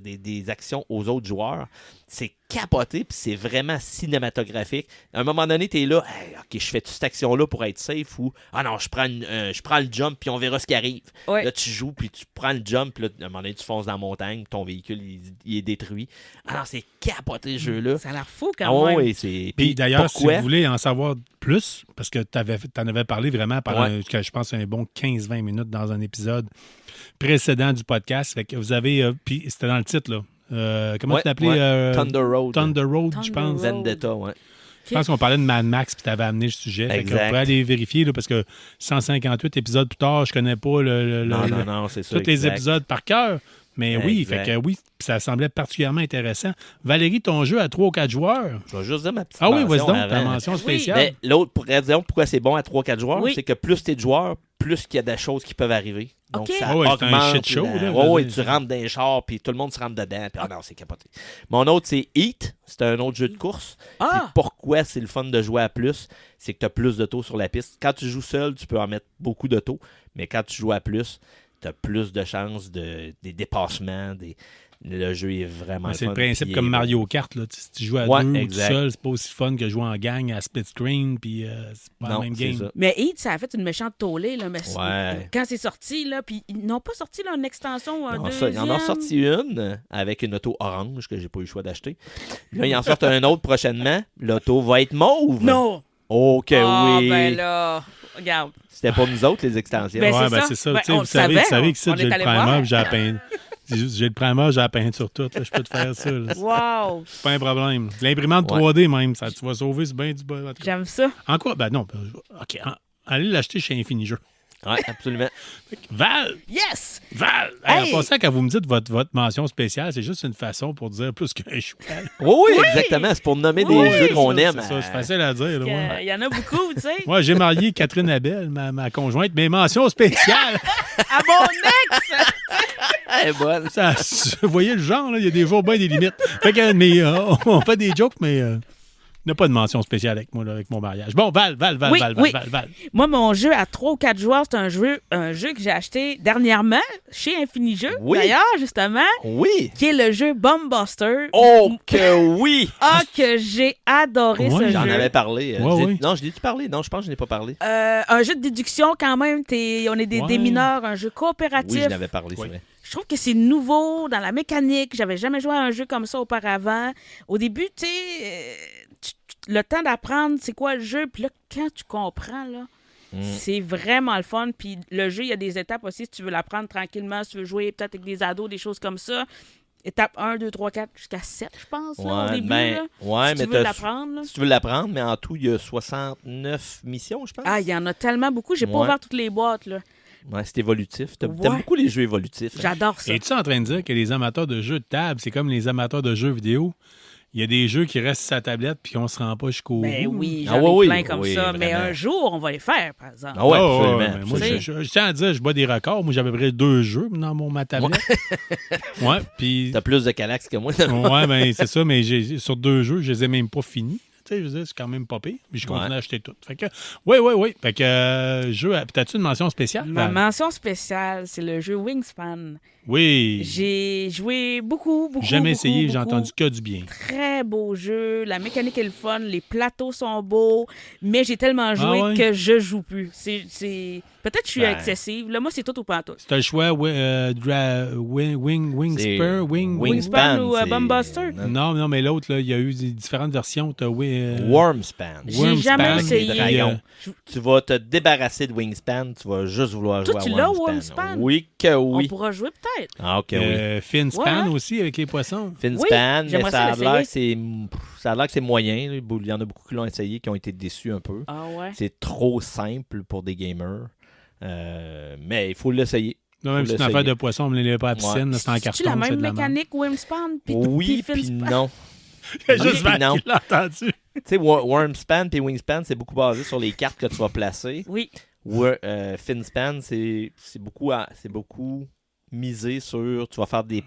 des actions aux autres joueurs. C'est capoté, puis c'est vraiment cinématographique. À un moment donné, tu es là, hey, OK, je fais cette action-là pour être safe ou ah non, je prends le jump, puis on verra ce qui arrive.
Ouais.
Là, tu joues, puis tu prends le jump, puis là, à un moment donné, tu fonces dans la montagne, ton véhicule, il est détruit. Ah non, c'est capoté, ce jeu-là.
Ça a l'air fou quand
Ah
même.
oui, c'est...
Puis d'ailleurs, si
pourquoi?
vous voulez en savoir plus, parce que t'en avais parlé vraiment pendant, je pense, un bon 15-20 minutes dans un épisode précédent du podcast. Fait que vous avez... puis c'était dans le titre, là. Comment tu l'appelais?
Thunder Road.
Thunder Road, je
Thunder
pense.
Road.
Vendetta, ouais.
Je pense qu'on parlait de Mad Max puis tu avais amené le sujet. Fait
Exact.
qu'on pourrait aller vérifier là, parce que 158 épisodes plus tard, je connais pas
Non, c'est ça.
tous les
exact.
épisodes par cœur. Mais oui,
Exact.
fait que oui, ça semblait particulièrement intéressant. Valérie, ton jeu à 3 ou 4 joueurs.
Je vais juste dire ma petite
Ah oui, vas-y
mention
donc, ta
avant.
mention spéciale.
Mais l'autre raison pourquoi c'est bon à 3-4 joueurs,
Oui.
c'est que plus t'es de joueurs, plus qu'il y a des choses qui peuvent arriver. Donc,
OK.
ça
Ah ouais, c'est un
augmente.
shit show, là,
Ouais, ouais,
je veux
tu
dire.
rentres dans les chars, puis tout le monde se rentre dedans. Puis, ah non, c'est capoté. Mon autre, c'est Heat. C'est un autre jeu de course. Puis
Ah!
pourquoi c'est le fun de jouer à plus? C'est que tu as plus d'autos sur la piste. Quand tu joues seul, tu peux en mettre beaucoup d'autos. Mais quand tu joues à plus, tu as plus de chances des dépassements. Le jeu est vraiment
Ouais, c'est le
fun,
principe
puis
comme
il est-
Mario Kart. Là. Si tu joues à
Ouais,
deux ou tout
exact.
seul, c'est pas aussi fun que jouer en gang à split screen. Puis c'est pas
Non,
la même
c'est
game.
ça.
Mais Heat, ça a fait une méchante tollée. Là, mais
Ouais.
quand c'est sorti, là, puis ils n'ont pas sorti là, une extension ou un
Non,
deuxième.
ça, ils en ont sorti une avec une auto orange que j'ai pas eu le choix d'acheter. Là, ils en sortent un autre prochainement. L'auto va être mauve.
Non!
Oh que
Ah,
oui.
ben là, regarde.
C'était pas nous autres, les extensions.
Ben,
Ouais,
c'est
ben
ça.
c'est ça.
Ben,
Tu sais,
on
vous
le
savez
savait,
que ça,
on
j'ai
est
le
allé
primer,
voir.
puis j'ai la peinte. J'ai le primer, j'ai la peinture toute. Là, je peux te faire ça. là.
Wow!
C'est pas un problème. L'imprimante
Ouais.
3D même, ça, tu vas sauver ce bain du bas. En tout cas.
J'aime ça.
En quoi? Ben non. OK. Allez l'acheter chez Infinijeux.
Ouais, absolument.
Val!
Yes!
Val!
Hey!
En passant, quand vous me dites votre mention spéciale, c'est juste une façon pour dire plus qu'un choix.
Oui, exactement. C'est pour nommer des
Oui,
jeux qu'on aime.
C'est ça, c'est facile à dire. Là, ouais.
Il y en a beaucoup, tu sais.
Moi, j'ai marié Catherine Abel, ma conjointe, mais mention spéciale.
À mon ex!
Elle est bonne.
Ça, vous voyez le genre, là, il y a des jours bien des limites. Fait que, mais on fait des jokes, mais il n'y a pas de mention spéciale avec moi, là, avec mon mariage. Bon, Val.
Oui, oui.
Val.
Moi, mon jeu à 3 ou 4 joueurs, c'est un jeu que j'ai acheté dernièrement chez Infinijeux,
Oui.
d'ailleurs, justement,
Oui.
qui est le jeu Bombbuster.
Oh que oui.
Ah, que j'ai adoré
Ouais,
ce
J'en
jeu.
avais parlé.
Ouais, ouais.
Non, je l'ai-tu parlé? Non, je pense que je n'ai pas parlé.
Un jeu de déduction, quand même. On est des
Ouais.
mineurs, un jeu coopératif.
Oui, je l'avais parlé,
Oui.
c'est vrai.
Je trouve que c'est nouveau dans la mécanique. J'avais jamais joué à un jeu comme ça auparavant. Au début, tu sais, le temps d'apprendre c'est quoi le jeu, puis là, quand tu comprends, là, c'est vraiment le fun. Puis le jeu, il y a des étapes aussi si tu veux l'apprendre tranquillement, si tu veux jouer peut-être avec des ados, des choses comme ça. Étape 1, 2, 3, 4, jusqu'à 7, je pense, là, au début. là,
ouais,
si
mais
tu veux l'apprendre. là.
si tu veux l'apprendre, mais en tout, il y a 69 missions, je pense.
Ah, il y en a tellement beaucoup. J'ai pas
Ouais.
ouvert toutes les boîtes, là.
Ouais, c'est évolutif. T'aimes
Ouais.
beaucoup les jeux évolutifs. hein?
J'adore ça.
Es-tu en train de dire que les amateurs de jeux de table, c'est comme les amateurs de jeux vidéo? Il y a des jeux qui restent sur sa tablette puis qu'on se rend pas jusqu'au
Ben
bout.
oui,
Ah
j'en ai
oui,
plein comme
oui,
ça. Mais
vraiment.
un jour, on va les faire, par exemple.
Ah ouais,
Ah,
absolument.
mais moi,
absolument.
je tiens à dire, je bats des records. Moi, j'avais à peu près 2 jeux dans ma tablette. Ouais, puis...
T'as plus de Calax que moi.
Ouais, ben c'est ça, mais sur 2 jeux, je les ai même pas finis. Tu sais, je veux dire, c'est quand même pas pire. Puis je continue à acheter tout. Fait que, oui. Fait que, jeu, peut-être une mention spéciale?
Ma
Val?
mention spéciale, c'est le jeu Wingspan.
Oui.
J'ai joué beaucoup.
Jamais essayé,
beaucoup.
j'ai entendu que du bien.
Très beau jeu. La mécanique est le fun. Les plateaux sont beaux. Mais j'ai tellement joué
ouais?
que je joue plus. Peut-être que je suis
Ben.
excessive. Là, moi, c'est tout ou pas tout.
C'est le choix Wingspan,
Wingspan ou Bumbbuster?
Non, mais l'autre, là, il y a eu différentes versions. T'as
Wormspan.
J'ai jamais essayé.
Dragon. Tu vas te débarrasser de Wingspan, tu vas juste vouloir
Toi,
jouer
tu
à
l'as,
Wormspan.
Wormspan?
Oui que oui.
On pourra jouer peut-être.
Ah, ok, oui.
Finspan
Ouais.
aussi avec les poissons.
Finspan, mais
j'aimerais
ça a
ça
l'air que ça a l'air que c'est moyen. Là. Il y en a beaucoup qui l'ont essayé, qui ont été déçus un peu.
Ah ouais?
C'est trop simple pour des gamers. Mais il faut l'essayer.
Non, même
Faut
si c'est une
l'essayer.
affaire de poisson, on ne les pas à la piscine, là, c'est en carton.
C'est-tu la
c'est
même
de la merde.
mécanique Wingspan?
Oui, puis
Finspan?
non.
Juste
Oui,
Val
non.
qui l'a entendu.
Tu sais, Wormspan et Wingspan, c'est beaucoup basé sur les cartes que tu vas placer.
Oui.
Finspan, c'est beaucoup misé sur tu vas faire des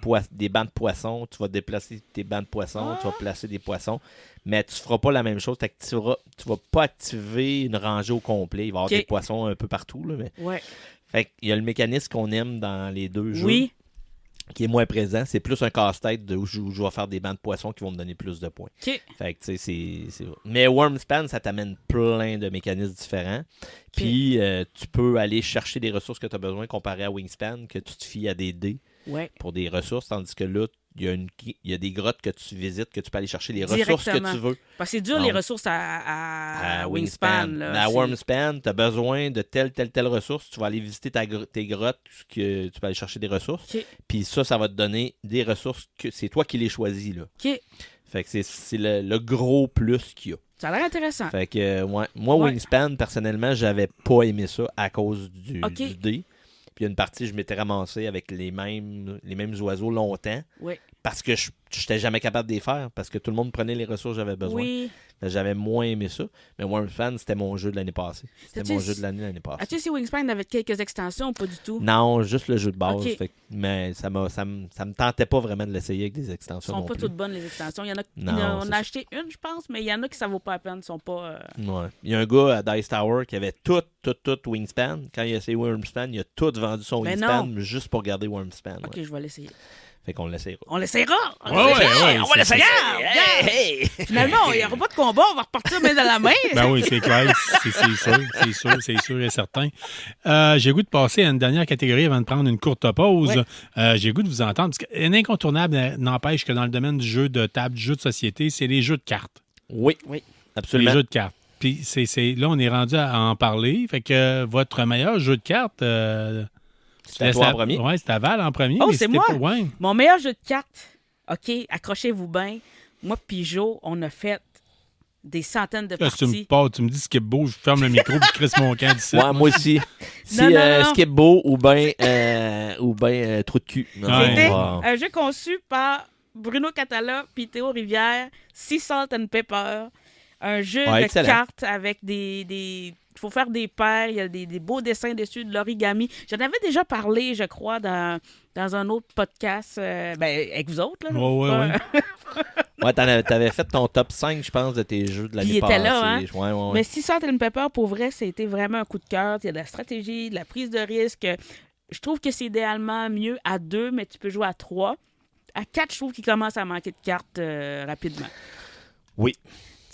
bancs de poissons, tu vas déplacer tes bancs de poissons, tu vas placer des poissons, mais tu feras pas la même chose. Tu vas pas activer une rangée au complet. Il va y avoir
Ok.
des poissons un peu partout. Là, mais...
Ouais.
Fait qu'il y a le mécanisme qu'on aime dans les deux jeux
Oui.
qui est moins présent. C'est plus un casse-tête où je vais faire des bancs de poissons qui vont me donner plus de points.
OK.
Fait que, tu sais, c'est... Mais Wormspan, ça t'amène plein de mécanismes différents. Puis, tu peux aller chercher des ressources que tu as besoin comparé à Wingspan, que tu te fies à des dés
Ouais.
pour des ressources, tandis que là, il y a des grottes que tu visites, que tu peux aller chercher les ressources que
Directement.
tu veux.
Parce que c'est dur,
Non.
les ressources à Wingspan. Là,
Mais à
c'est-
Wormspan, tu as besoin de telle ressource. Tu vas aller visiter tes grottes, que tu peux aller chercher des ressources.
OK.
Puis ça va te donner des ressources que c'est toi qui les choisis, là.
OK.
Fait que c'est le gros plus qu'il y a.
Ça a l'air intéressant.
Fait que, ouais. Moi,
Ouais.
Wingspan, personnellement, j'avais pas aimé ça à cause
Ok.
du dé. Puis il y a une partie, je m'étais ramassé avec les mêmes oiseaux longtemps
Oui.
parce que je n'étais jamais capable de les faire parce que tout le monde prenait les ressources que j'avais besoin.
Oui.
Fait que j'avais moins aimé ça. Mais Wingspan, c'était mon jeu de l'année passée. C'était
As-tu-
mon jeu de l'année passée.
As-tu essayé Wingspan avec quelques extensions ou pas du tout?
Non, juste le jeu de base.
Ok.
Fait que- mais ça me tentait pas vraiment de l'essayer avec des
Elles
extensions
sont
non
pas
plus.
toutes bonnes, les extensions. Il y en a,
Non,
on
c'est
a acheté une, je pense, mais il y en a qui ça vaut pas la peine. Ils sont pas...
Ouais. Il y a un gars à Dice Tower qui avait tout Wingspan. Quand il a essayé Wormspan, il a tout vendu son
Mais
Wingspan
non.
juste pour garder Wormspan.
OK,
ouais.
je vais l'essayer.
Fait qu'on l'essayera.
On l'essayera! On
Ouais,
l'essayera!
ouais,
On va
c'est-
l'essayer! Regarde!
Hey!
Finalement, il n'y aura pas de combat, on va repartir main dans la main.
Ben oui, c'est clair. C'est sûr et certain. J'ai le goût de passer à une dernière catégorie avant de prendre une courte pause. J'ai le goût de vous entendre. Parce qu'un incontournable n'empêche que dans le domaine du jeu de table, du jeu de société, c'est les jeux de cartes.
Oui,
Oui.
absolument.
Les jeux de cartes. Puis là, on est rendu à en parler. Fait que votre meilleur jeu de cartes...
C'est à toi en premier.
Oui, c'est à Val en premier.
Oh,
mais
c'est
c'était
moi?
pas- ouais.
Mon meilleur jeu de cartes, OK, accrochez-vous bien. Moi puis Joe, on a fait des centaines de
Là, si tu me
parties.
parles, tu me dis skip beau, je ferme le micro et je crisse mon camp d'ici.
Ouais, moi aussi. Si
Non, non, non.
Skip Beau ou ben trou de cul. Non,
Ouais.
C'était
wow.
un jeu conçu par Bruno Catala puis Théo Rivière, Sea Salt and Pepper. Un jeu
Ouais,
de
excellent.
cartes avec des... Il faut faire des paires, il y a des beaux dessins dessus, de l'origami. J'en avais déjà parlé, je crois, dans un autre podcast, avec vous autres. Là,
Ouais.
Ouais, t'avais fait ton top 5, je pense, de tes jeux de l'année
Puis il
passée.
était là, hein?
Ouais.
Mais Sea Salt and Pepper, pour vrai, c'était vraiment un coup de cœur. Il y a de la stratégie, de la prise de risque. Je trouve que c'est idéalement mieux à 2, mais tu peux jouer à 3. À 4, je trouve qu'il commence à manquer de cartes rapidement.
Oui.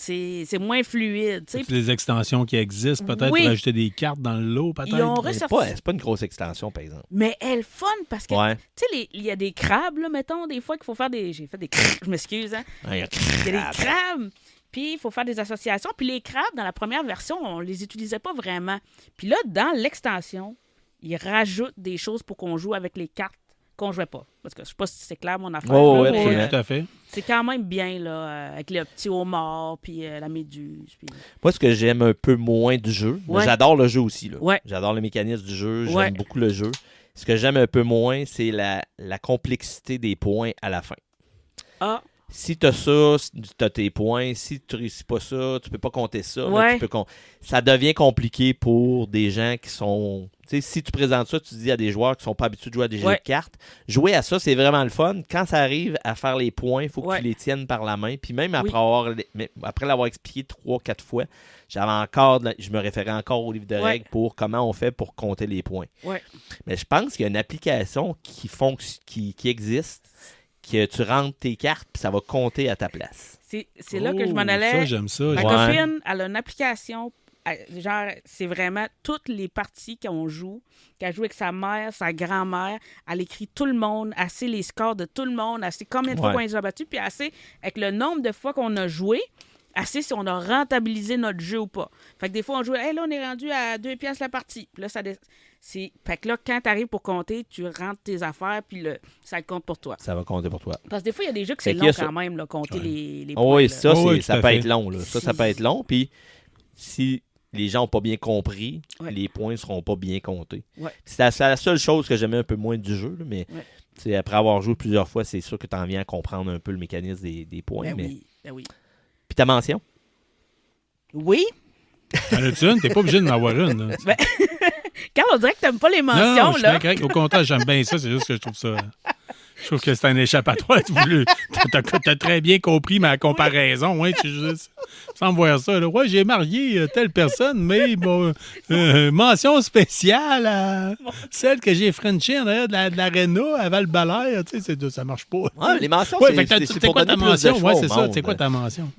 C'est moins fluide. tu sais.
C'est des extensions qui existent, peut-être
Oui.
pour ajouter des cartes dans le lot, peut-être.
Ils ont
Mais
ressorti.
c'est pas une grosse extension, par exemple.
Mais elle est fun parce que,
Ouais.
tu sais, il y a des crabes, là, mettons, des fois qu'il faut faire des. J'ai fait des crabes, je m'excuse, hein. Il y a des crabes. Puis il faut faire des associations. Puis les crabes, dans la première version, on les utilisait pas vraiment. Puis là, dans l'extension, ils rajoutent des choses pour qu'on joue avec les cartes qu'on jouait pas. Parce que je sais pas si c'est clair mon affaire.
Oh,
là,
ouais,
mais,
absolument.
Tout à fait.
c'est quand même bien, là, avec le petit homard, puis la méduse. Puis...
Moi, ce que j'aime un peu moins du jeu, mais
Ouais.
j'adore le jeu aussi. Là.
Ouais.
J'adore le mécanisme du jeu, j'aime
Ouais.
beaucoup le jeu. Ce que j'aime un peu moins, c'est la complexité des points à la fin.
Ah,
si tu as ça, tu as tes points. Si tu réussis pas ça, tu peux pas compter ça. Mais
Ouais.
tu peux ça devient compliqué pour des gens qui sont... Tu sais, si tu présentes ça, tu dis à des joueurs qui sont pas habitués de jouer à des jeux
Ouais.
de cartes, jouer à ça, c'est vraiment le fun. Quand ça arrive à faire les points, il faut que
Ouais.
tu les tiennes par la main. Puis même après,
Oui.
après l'avoir expliqué 3-4 fois, je me référais encore au livre de
Ouais.
règles pour comment on fait pour compter les points.
Ouais.
Mais je pense qu'il y a une application qui existe, que tu rentres tes cartes, puis ça va compter à ta place.
C'est là que je m'en
Oh,
allais.
Ça, j'aime ça.
Ma
Ouais.
copine, elle a une application. Genre, c'est vraiment toutes les parties qu'on joue, qu'elle joue avec sa mère, sa grand-mère. Elle écrit tout le monde, elle sait les scores de tout le monde, elle sait combien de fois
Ouais.
qu'on les a battus, puis elle sait, avec le nombre de fois qu'on a joué, elle sait si on a rentabilisé notre jeu ou pas. Fait que des fois, on joue, hey, là, on est rendu à 2 piastres la partie. Puis là, fait que là, quand tu arrives pour compter, tu rentres tes affaires, puis ça le compte pour toi.
Ça va compter pour toi.
Parce que des fois, il y a des jeux que
Fait
c'est
qu'il y a
long
ça.
quand même, là, compter les
Oh
points.
oui,
là.
ça,
Oh oui, tout
ça
à
peut
fait.
être long. Là. Ça peut être long. Puis si les gens n'ont pas bien compris,
Ouais.
les points ne seront pas bien comptés.
Ouais.
C'est la seule chose que j'aimais un peu moins du jeu. Là, mais
Ouais.
tu sais, après avoir joué plusieurs fois, c'est sûr que tu en viens à comprendre un peu le mécanisme des points.
Ben
mais...
oui, ben oui.
Puis ta mention?
Oui,
En as-tu une? T'es pas obligé de m'avoir une. Là.
Carl, on dirait que t'aimes pas les
Non,
mentions,
non, je suis
là.
bien correct. Au contraire, j'aime bien ça. C'est juste que je trouve ça... Je trouve que c'est un échappatoire. T'as très bien compris ma comparaison. Ouais, sans voir ça. Là. Ouais, j'ai marié telle personne, mais bon, mention spéciale à celle que j'ai frenchée en arrière de l'aréna à Val-Balaire. Tu sais, ça marche pas.
Ouais, les mentions,
Ouais,
c'est
fait que
c'est
c'est
pour
quoi ta
donner plus de
mention?
choix
Ouais,
au
c'est ça.
monde.
C'est quoi ta mention?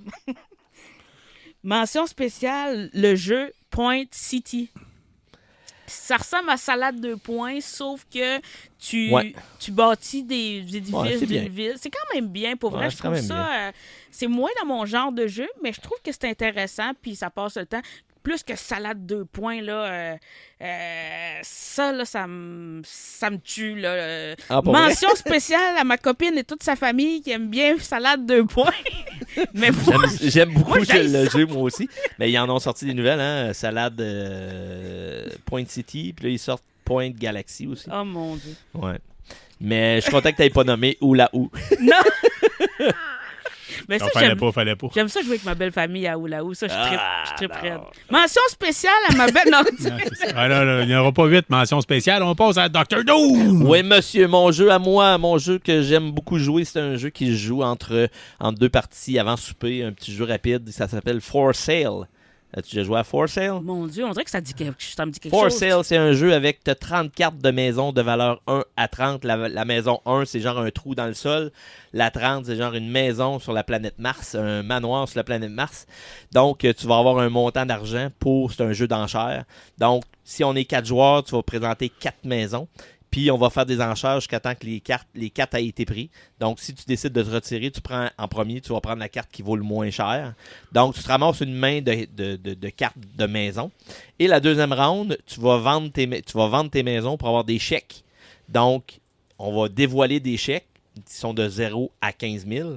Mention spéciale, le jeu Point City. Ça ressemble à Salade 2 points, sauf que
Ouais.
tu bâtis des édifices
Ouais, c'est bien.
d'une ville. C'est quand même bien, pour vrai.
Ouais,
Je
c'est quand
trouve
même
ça... c'est moins dans mon genre de jeu, mais je trouve que c'est intéressant, puis ça passe le temps. Plus que Salade 2 points, là, ça, là, ça me tue, là.
Ah, pour vrai?
Mention spéciale à ma copine et toute sa famille qui aime bien Salade 2 points. Mais moi,
J'aime beaucoup
Moi, j'haïs
le
ça.
jeu, moi aussi. Mais ils en ont sorti des nouvelles, hein? Salade Point City, puis là, ils sortent Point Galaxy aussi.
oh mon Dieu.
Ouais. Mais je suis content que tu n'aies pas nommé Oula Ou.
Non! Mais ça,
Non, fallait pas.
j'aime ça jouer avec ma belle famille à Oulaou. Ça, je
Ah,
tripe
bon.
raide. Mention spéciale à ma belle... Non,
Non, c'est ça. Ah, là, il n'y aura pas 8 mentions spéciales. On passe à Dr. Doom!
Oui, monsieur, mon jeu à moi, mon jeu que j'aime beaucoup jouer, c'est un jeu qui se joue entre deux parties avant souper, un petit jeu rapide. Ça s'appelle For Sale. As-tu déjà joué à For Sale?
mon Dieu, on dirait que ça me dit quelque
For
chose.
Sale, c'est un jeu avec 30 cartes de maison de valeur 1 à 30. La maison 1, c'est genre un trou dans le sol. La 30, c'est genre une maison sur la planète Mars, un manoir sur la planète Mars. Donc, tu vas avoir un montant d'argent c'est un jeu d'enchères. Donc, si on est 4 joueurs, tu vas présenter 4 maisons. Puis, on va faire des enchères jusqu'à temps que les cartes aient été prises. Donc, si tu décides de te retirer, tu prends en premier, tu vas prendre la carte qui vaut le moins cher. Donc, tu te ramasses une main de cartes de maison. Et la deuxième round, tu vas vendre tes maisons pour avoir des chèques. Donc, on va dévoiler des chèques qui sont de 0 à 15 000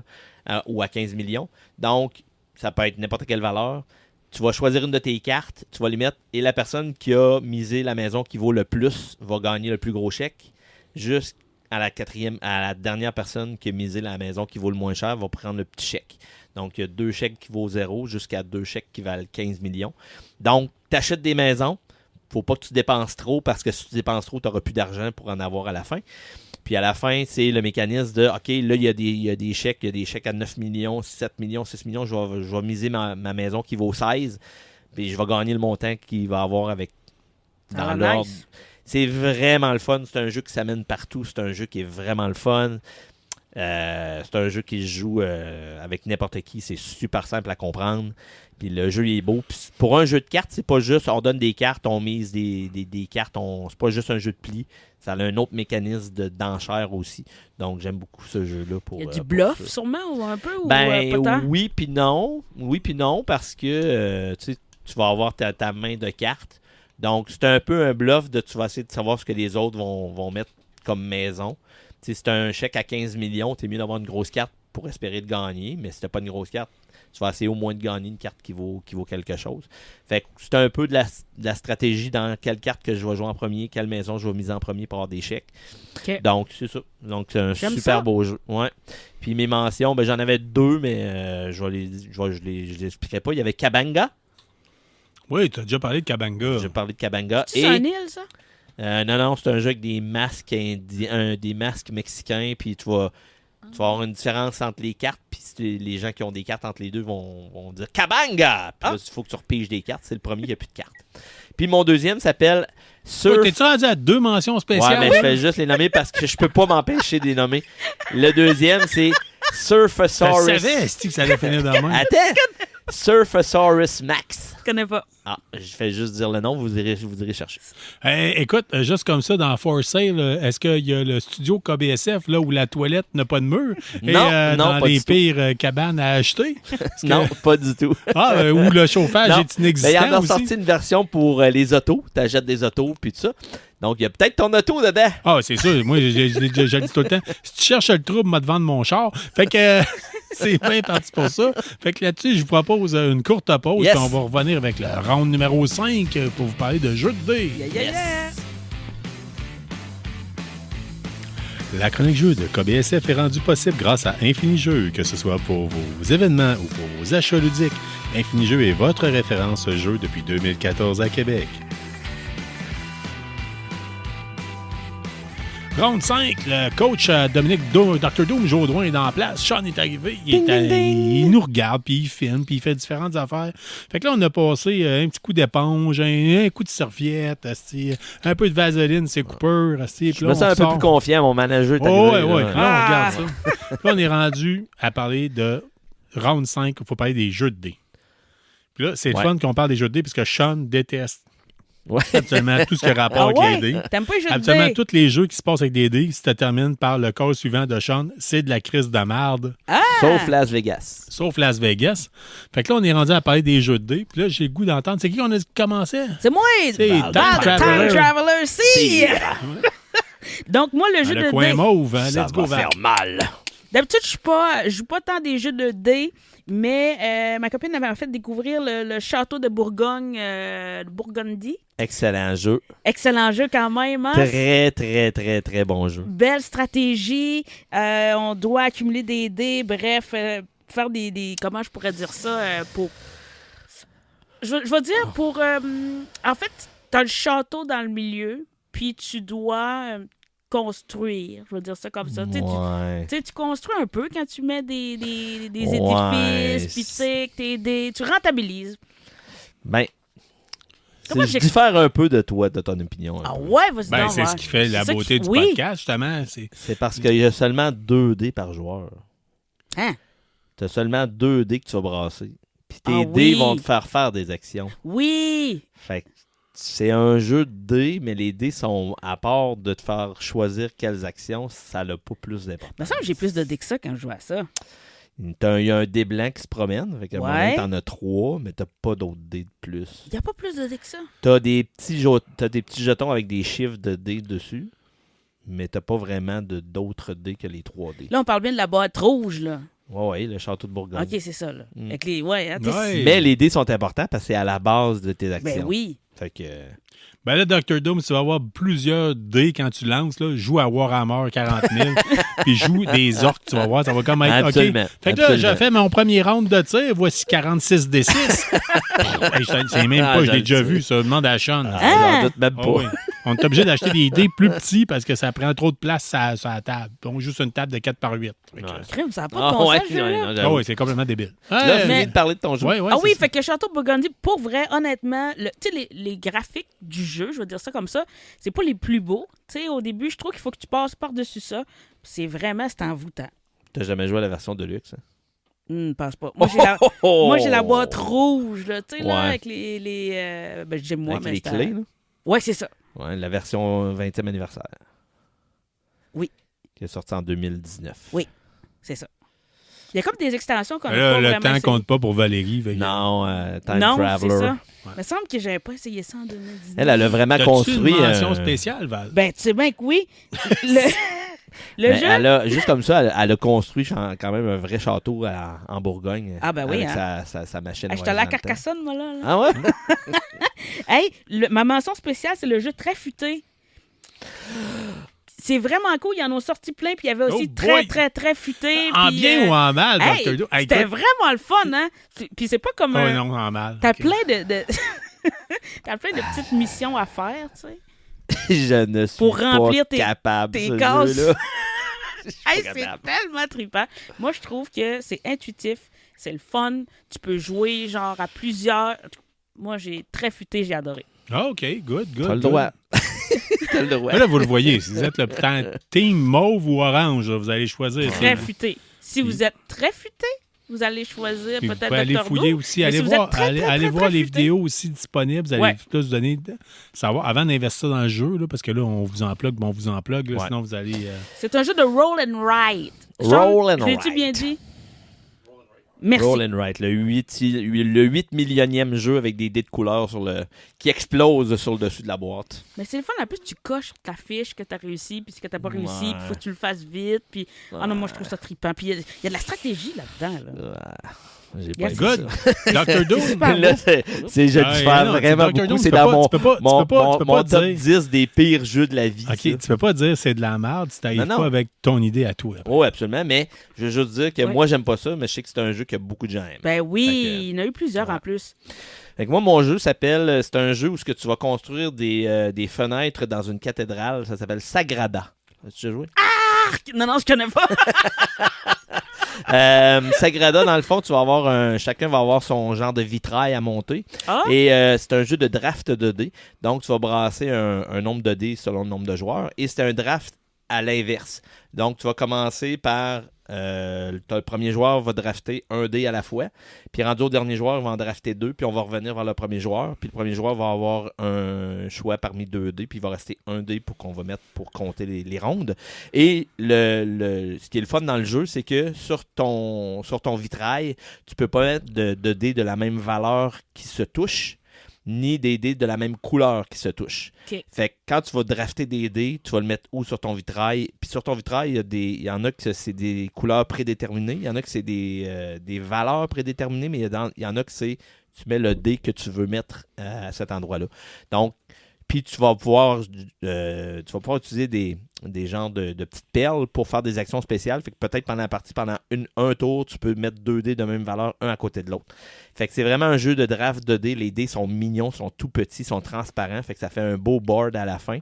ou à 15 millions. Donc, ça peut être n'importe quelle valeur. Tu vas choisir une de tes cartes, tu vas les mettre, et la personne qui a misé la maison qui vaut le plus va gagner le plus gros chèque. Jusqu'à la dernière personne qui a misé la maison qui vaut le moins cher va prendre le petit chèque. Donc, il y a 2 chèques qui vaut 0 jusqu'à 2 chèques qui valent 15 millions. Donc, tu achètes des maisons. Faut pas que tu dépenses trop parce que si tu dépenses trop, tu n'auras plus d'argent pour en avoir à la fin. Puis à la fin, c'est le mécanisme de OK, là, il y a des chèques à 9 millions, 7 millions, 6 millions. Je vais miser ma maison qui vaut 16. Puis je vais gagner le montant qu'il va avoir avec dans l'ordre.
Nice.
C'est vraiment le fun. C'est un jeu qui s'amène partout. C'est un jeu qui est vraiment le fun. C'est un jeu qui se joue avec n'importe qui. C'est super simple à comprendre. Puis le jeu il est beau. Puis pour un jeu de cartes, c'est pas juste on donne des cartes, on mise des cartes. C'est pas juste un jeu de pli. Ça a un autre mécanisme d'enchère aussi. Donc j'aime beaucoup ce jeu-là.
Il y a du
pour
bluff,
ça.
sûrement, ou un peu, ou
Ben
pas tant?
oui puis non. Oui puis non parce que tu vas avoir ta main de cartes. Donc c'est un peu un bluff de tu vas essayer de savoir ce que les autres vont mettre comme maison. Si tu as un chèque à 15 millions, t'es mieux d'avoir une grosse carte pour espérer de gagner. Mais si t'as pas une grosse carte, tu vas essayer au moins de gagner une carte qui vaut quelque chose. Fait que c'est un peu de la stratégie dans quelle carte que je vais jouer en premier, quelle maison je vais miser en premier pour avoir des chèques.
OK.
Donc, c'est ça. Donc, c'est un
J'aime
super
ça.
beau jeu. Ouais. Puis mes mentions, j'en avais 2, mais je les expliquerai pas. Il y avait Kabanga.
Oui, tu as déjà parlé de Kabanga.
J'ai parlé de Kabanga.
C'est un île, ça?
Non, c'est un jeu avec des masques des masques mexicains, puis tu vas avoir une différence entre les cartes, puis les gens qui ont des cartes entre les deux vont dire Kabanga! Puis là, il faut que tu repiges des cartes. C'est le premier, il n'y a plus de cartes. Puis mon deuxième s'appelle Surf.
T'es-tu rendu à 2 mentions spéciales?
Ouais, mais je vais juste les nommer parce que je peux pas m'empêcher de les nommer. Le deuxième, c'est
Je
Surfosaurus.
savais, Esti, que ça allait finir de même.
Attends! Surfosaurus Max.
Je connais pas.
Ah, je fais juste dire le nom, vous irez chercher.
Écoute, juste comme ça, dans For Sale, est-ce qu'il y a le studio KBSF là où la toilette n'a pas de mur?
Non, non,
dans
pas
les
du tout.
pires cabanes à acheter? Parce que-
Non, pas du tout.
Où le chauffage
Non.
est inexistant
Il y en a
aussi.
sorti une version pour les autos. Tu achètes des autos, puis tout ça. Donc, il y a peut-être ton auto dedans.
Ah, c'est sûr. Moi, je le dis tout le temps. Si tu cherches le trouble, moi, te vendre mon char. Fait que c'est bien parti pour ça. Fait que là-dessus, je vous propose une courte pause.
Yes.
Puis on va revenir avec le round numéro 5 pour vous parler de jeux de dés.
Yeah, yeah, yeah.
La chronique jeu de KBSF est rendue possible grâce à Infini Jeux, que ce soit pour vos événements ou pour vos achats ludiques. Infini Jeux est votre référence jeu depuis 2014 à Québec. Round 5, le coach Dominique Dr. Doom Jaudoin est dans la place. Sean est arrivé. Il nous regarde, puis il filme, puis il fait différentes affaires. Fait que là, on a passé un petit coup d'éponge, un coup de serviette, asti, un peu de vaseline, c'est coupeur. Asti, puis
Je
là,
me sens
on
un peu
sort.
plus confiant. Mon manager est
Oh,
arrivé.
ouais.
là.
Là, on regarde ça. Puis là, on est rendu à parler de round 5. Il faut parler des jeux de dés. Puis là, c'est le
Ouais.
fun qu'on parle des jeux de dés parce que Sean déteste
Ouais.
absolument tout ce qui a rapport
Ah
avec les
ouais?
dés.
T'aimes pas les jeux de
Absolument
dés?
tous les jeux qui se passent avec des dés se terminent par le call suivant de Sean, c'est de la crise de merde,
Sauf Las Vegas.
sauf Las Vegas. Fait que là, on est rendu à parler des jeux de dés. Puis là, j'ai le goût d'entendre. C'est qui qu'on a commencé?
C'est moi!
C'est
Time
Time Traveler.
Traveler, si! Donc, moi, le jeu
Le
de
coin
dés...
mauve, hein?
Ça
Let's go,
va
Val.
faire mal.
D'habitude, je joue pas tant des jeux de dés, mais ma copine m'avait fait découvrir le château de Bourgogne, de Burgundy.
Excellent jeu.
Excellent jeu quand même, hein?
Très, très, très, très bon jeu.
Belle stratégie. On doit accumuler des dés. Bref, faire des... Comment je pourrais dire ça? Pour... Je vais dire pour... en fait, tu as le château dans le milieu, puis tu dois construire. Je vais dire ça comme ça. Tu sais,
Ouais.
tu sais, tu construis un peu quand tu mets des
Ouais,
édifices, puis tu sais, que tes dés... Tu rentabilises.
Ben,
Comment
je diffère un peu de toi, de ton opinion. un
Ah
peu.
ouais, vas-y
Ben,
donc,
c'est
ouais.
ce qui fait la
C'est ça
beauté
qui-
du
oui.
podcast, justement.
C'est parce qu'il y a seulement 2 dés par joueur.
Hein?
Tu as seulement 2 dés que tu vas brasser. Puis tes
Ah
dés
oui.
vont te faire des actions.
Oui!
Fait que c'est un jeu de dés, mais les dés sont, à part de te faire choisir quelles actions, ça n'a pas plus
Il me
d'importance.
semble que j'ai plus de dés que ça quand je joue à ça.
Il y a un dé blanc qui se promène. Fait qu'à un
Ouais.
moment, t'en as 3, mais t'as pas d'autres dés de plus.
Il n'y a pas plus de dés que ça.
T'as des petits jetons avec des chiffres de dés dessus, mais t'as pas vraiment d'autres dés que les 3 dés.
Là, on parle bien de la boîte rouge, là.
Ouais, le château de Bourgogne.
OK, c'est ça, là.
Mm.
Avec les... Ouais, hein, t'es-
Ouais.
Mais les dés sont importants parce que c'est à la base de tes actions.
Ben oui.
Fait que...
Ben là, Dr. Doom, tu vas avoir plusieurs dés quand tu lances. Là. Joue à Warhammer 40 000, puis joue des orques, tu vas voir. Ça va comme être
Absolument,
OK. Fait que là,
absolument.
j'ai fait mon premier round de tir. Voici 46 D6. Hey, c'est même
Ah,
pas, je
je
l'ai
le
déjà
sais.
vu, ça. Demande à Sean.
J'en doute même pas.
Ah oui. On est obligé d'acheter des dés plus petits parce que ça prend trop de place sur la table. On joue sur une table de 4 par 8. Fait que-
Ouais.
Crime, ça n'a pas de
Ah
bon
ouais,
sens, ce jeu-là.
non,
Ah
j'avoue.
oui, c'est complètement débile.
Là,
mais-
finis de parler de ton jeu.
Ouais, ouais,
Ah oui,
c'est
fait que Château de Burgundy, pour vrai, honnêtement, tu sais, les graphiques du jeu, je vais dire ça comme ça, c'est pas les plus beaux. Tu sais, au début, je trouve qu'il faut que tu passes par-dessus ça. Puis c'est envoûtant.
T'as jamais joué à la version de luxe? Hein?
Pense pas. Moi, j'ai la boîte rouge, là, tu sais, là,
Ouais.
avec les ben, je dis moi,
Avec
mais
les
c'est
clés, là?
Ouais, c'est ça.
Ouais, la version 20e anniversaire.
Oui.
Qui est sortie en 2019.
Oui. C'est ça. Il y a comme des extensions qu'on
Là,
n'a pas
le
vraiment
temps
essayé.
compte pas pour Valérie. fait que-
Non, Time
Non, c'est
Traveler.
ça. Il me semble que j'avais pas essayé ça en 2019.
Elle a vraiment
T'as-tu
construit...
une mention spéciale, Val?
Ben, tu sais bien que oui. Le- Le
Mais
jeu...
juste comme ça, elle a construit quand même un vrai château en Bourgogne.
Ah, ben oui,
avec sa machine.
J'étais allée à
voyage dans le temps.
Carcassonne, moi, là.
Ah ouais?
Hey, ma mention spéciale, c'est le jeu Très Futé. C'est vraiment cool. Ils en ont sorti plein. Puis il y avait aussi
Oh
Très,
boy!
très, très futé.
En
puis,
bien ou en mal,
hey,
Dr. Doom? Hey,
c'était
écoute-
vraiment le fun, hein? Puis c'est pas comme...
Oh non, en mal.
T'as
Ok.
plein de... T'as plein de petites missions à faire, tu sais.
Je ne suis
Pour remplir
pas capable,
tes
ce
cases.
jeu-là. Je suis pas
Hey, c'est
capable.
tellement trippant. Moi, je trouve que c'est intuitif, c'est le fun. Tu peux jouer genre à plusieurs. Moi, j'ai Très Futé, j'ai adoré.
Ah, OK, good.
T'as le
good.
droit. T'as le droit.
Mais là, vous le voyez, si vous êtes le team mauve ou orange, là, vous allez choisir.
Très Futé. Si vous êtes Très Futé, vous allez choisir
Puis vous
peut-être
pouvez aller
Dr.
fouiller
Doom.
aussi.
Mais
Allez
si vous
voir,
êtes très, très,
allez
très,
voir
très
les
futé,
vidéos aussi disponibles. Vous allez
Ouais.
plus donner savoir avant d'investir dans le jeu, là, parce que là, on vous en plug, là,
Ouais.
sinon vous allez.
c'est un jeu de roll and write.
Roll and
je l'ai-tu bien
write.
dit? Merci.
Roll and Write, le 8 millionième jeu avec des dés de couleur qui explosent sur le dessus de la boîte.
Mais c'est le fun, en plus, tu coches sur ta fiche que tu as réussi, puis ce que tu pas réussi,
Ouais.
puis faut que tu le fasses vite. Puis... Ah non, moi, je trouve ça trippant. Puis il y a de la stratégie là-dedans. Là.
J'ai
Yes.
pas aimé
Good.
ça.
Dr. Doom.
Super
Là,
beau.
c'est je
Ah,
dis
non,
faire
c'est
vraiment
Dr. Doom,
beaucoup.
tu
C'est
peux
dans
pas-
mon,
tu peux pas- tu
mon,
peux pas-
mon-
tu peux
mon
pas
top
dire.
10 des pires jeux de la vie.
OK,
ça.
tu peux pas dire c'est de la merde si t'arrives
Non, non.
pas avec ton idée à toi. après.
Oui, absolument, mais je veux juste dire que
Ouais.
moi, j'aime pas ça, mais je sais que c'est un jeu que beaucoup de gens aiment.
Ben oui,
Fait que-
il y en a eu plusieurs
ouais.
en plus.
Fait que moi, mon jeu s'appelle, c'est un jeu où ce que tu vas construire des fenêtres dans une cathédrale. Ça s'appelle Sagrada. As-tu déjà joué?
Non, non, je connais pas.
Sagrada, dans le fond, chacun va avoir son genre de vitrail à monter.
Ah,
Et c'est un jeu de draft de dés. Donc, tu vas brasser un nombre de dés selon le nombre de joueurs. Et c'est un draft à l'inverse. Donc, tu vas commencer par... le premier joueur va drafter un dé à la fois. Puis rendu au dernier joueur, il va en drafter 2. Puis on va revenir vers le premier joueur. Puis le premier joueur va avoir un choix parmi 2 dés. Puis il va rester un dé qu'on va mettre pour compter les rondes. Et ce qui est le fun dans le jeu, c'est que sur ton vitrail, tu peux pas mettre de dés de la même valeur qui se touchent, ni des dés de la même couleur qui se touchent.
OK.
Fait que quand tu vas drafter des dés, tu vas le mettre où sur ton vitrail? Puis sur ton vitrail, il y en a que c'est des couleurs prédéterminées, il y en a que c'est des valeurs prédéterminées, mais il y en a que c'est tu mets le dé que tu veux mettre à cet endroit-là. Donc, puis tu vas pouvoir utiliser des genres de petites perles pour faire des actions spéciales. Fait que peut-être pendant la partie, pendant un tour, tu peux mettre 2 dés de même valeur, un à côté de l'autre. Fait que c'est vraiment un jeu de draft de dés. Les dés sont mignons, sont tout petits, sont transparents. Fait que ça fait un beau board à la fin.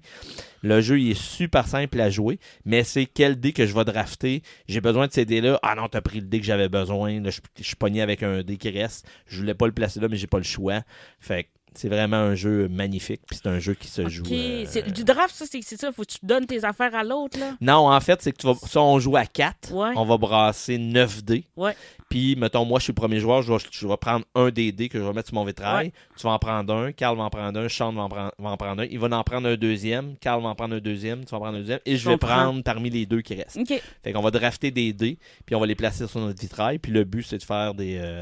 Le jeu, il est super simple à jouer, mais c'est quel dé que je vais drafter. J'ai besoin de ces dés-là. Ah non, t'as pris le dé que j'avais besoin. Là, je suis pogné avec un dé qui reste. Je voulais pas le placer là, mais j'ai pas le choix. Fait que c'est vraiment un jeu magnifique. Puis c'est un jeu qui se joue.
OK. Du draft, ça, c'est ça. Faut que tu donnes tes affaires à l'autre, là.
Non, en fait, c'est que ça, on joue à 4.
Ouais.
On va brasser 9 dés.
Ouais.
Puis, mettons, moi, je suis le premier joueur, je vais prendre un des dés que je vais mettre sur mon vitrail.
Ouais.
Tu vas en prendre un, Carl va en prendre un, Sean va en prendre un. Il va en prendre un deuxième, Carl va en prendre un deuxième, tu vas en prendre un deuxième. Et je vais
comprends.
prendre parmi les 2 qui restent.
OK.
Fait qu'on va drafter des dés, puis on va les placer sur notre vitrail. Puis le but, c'est de faire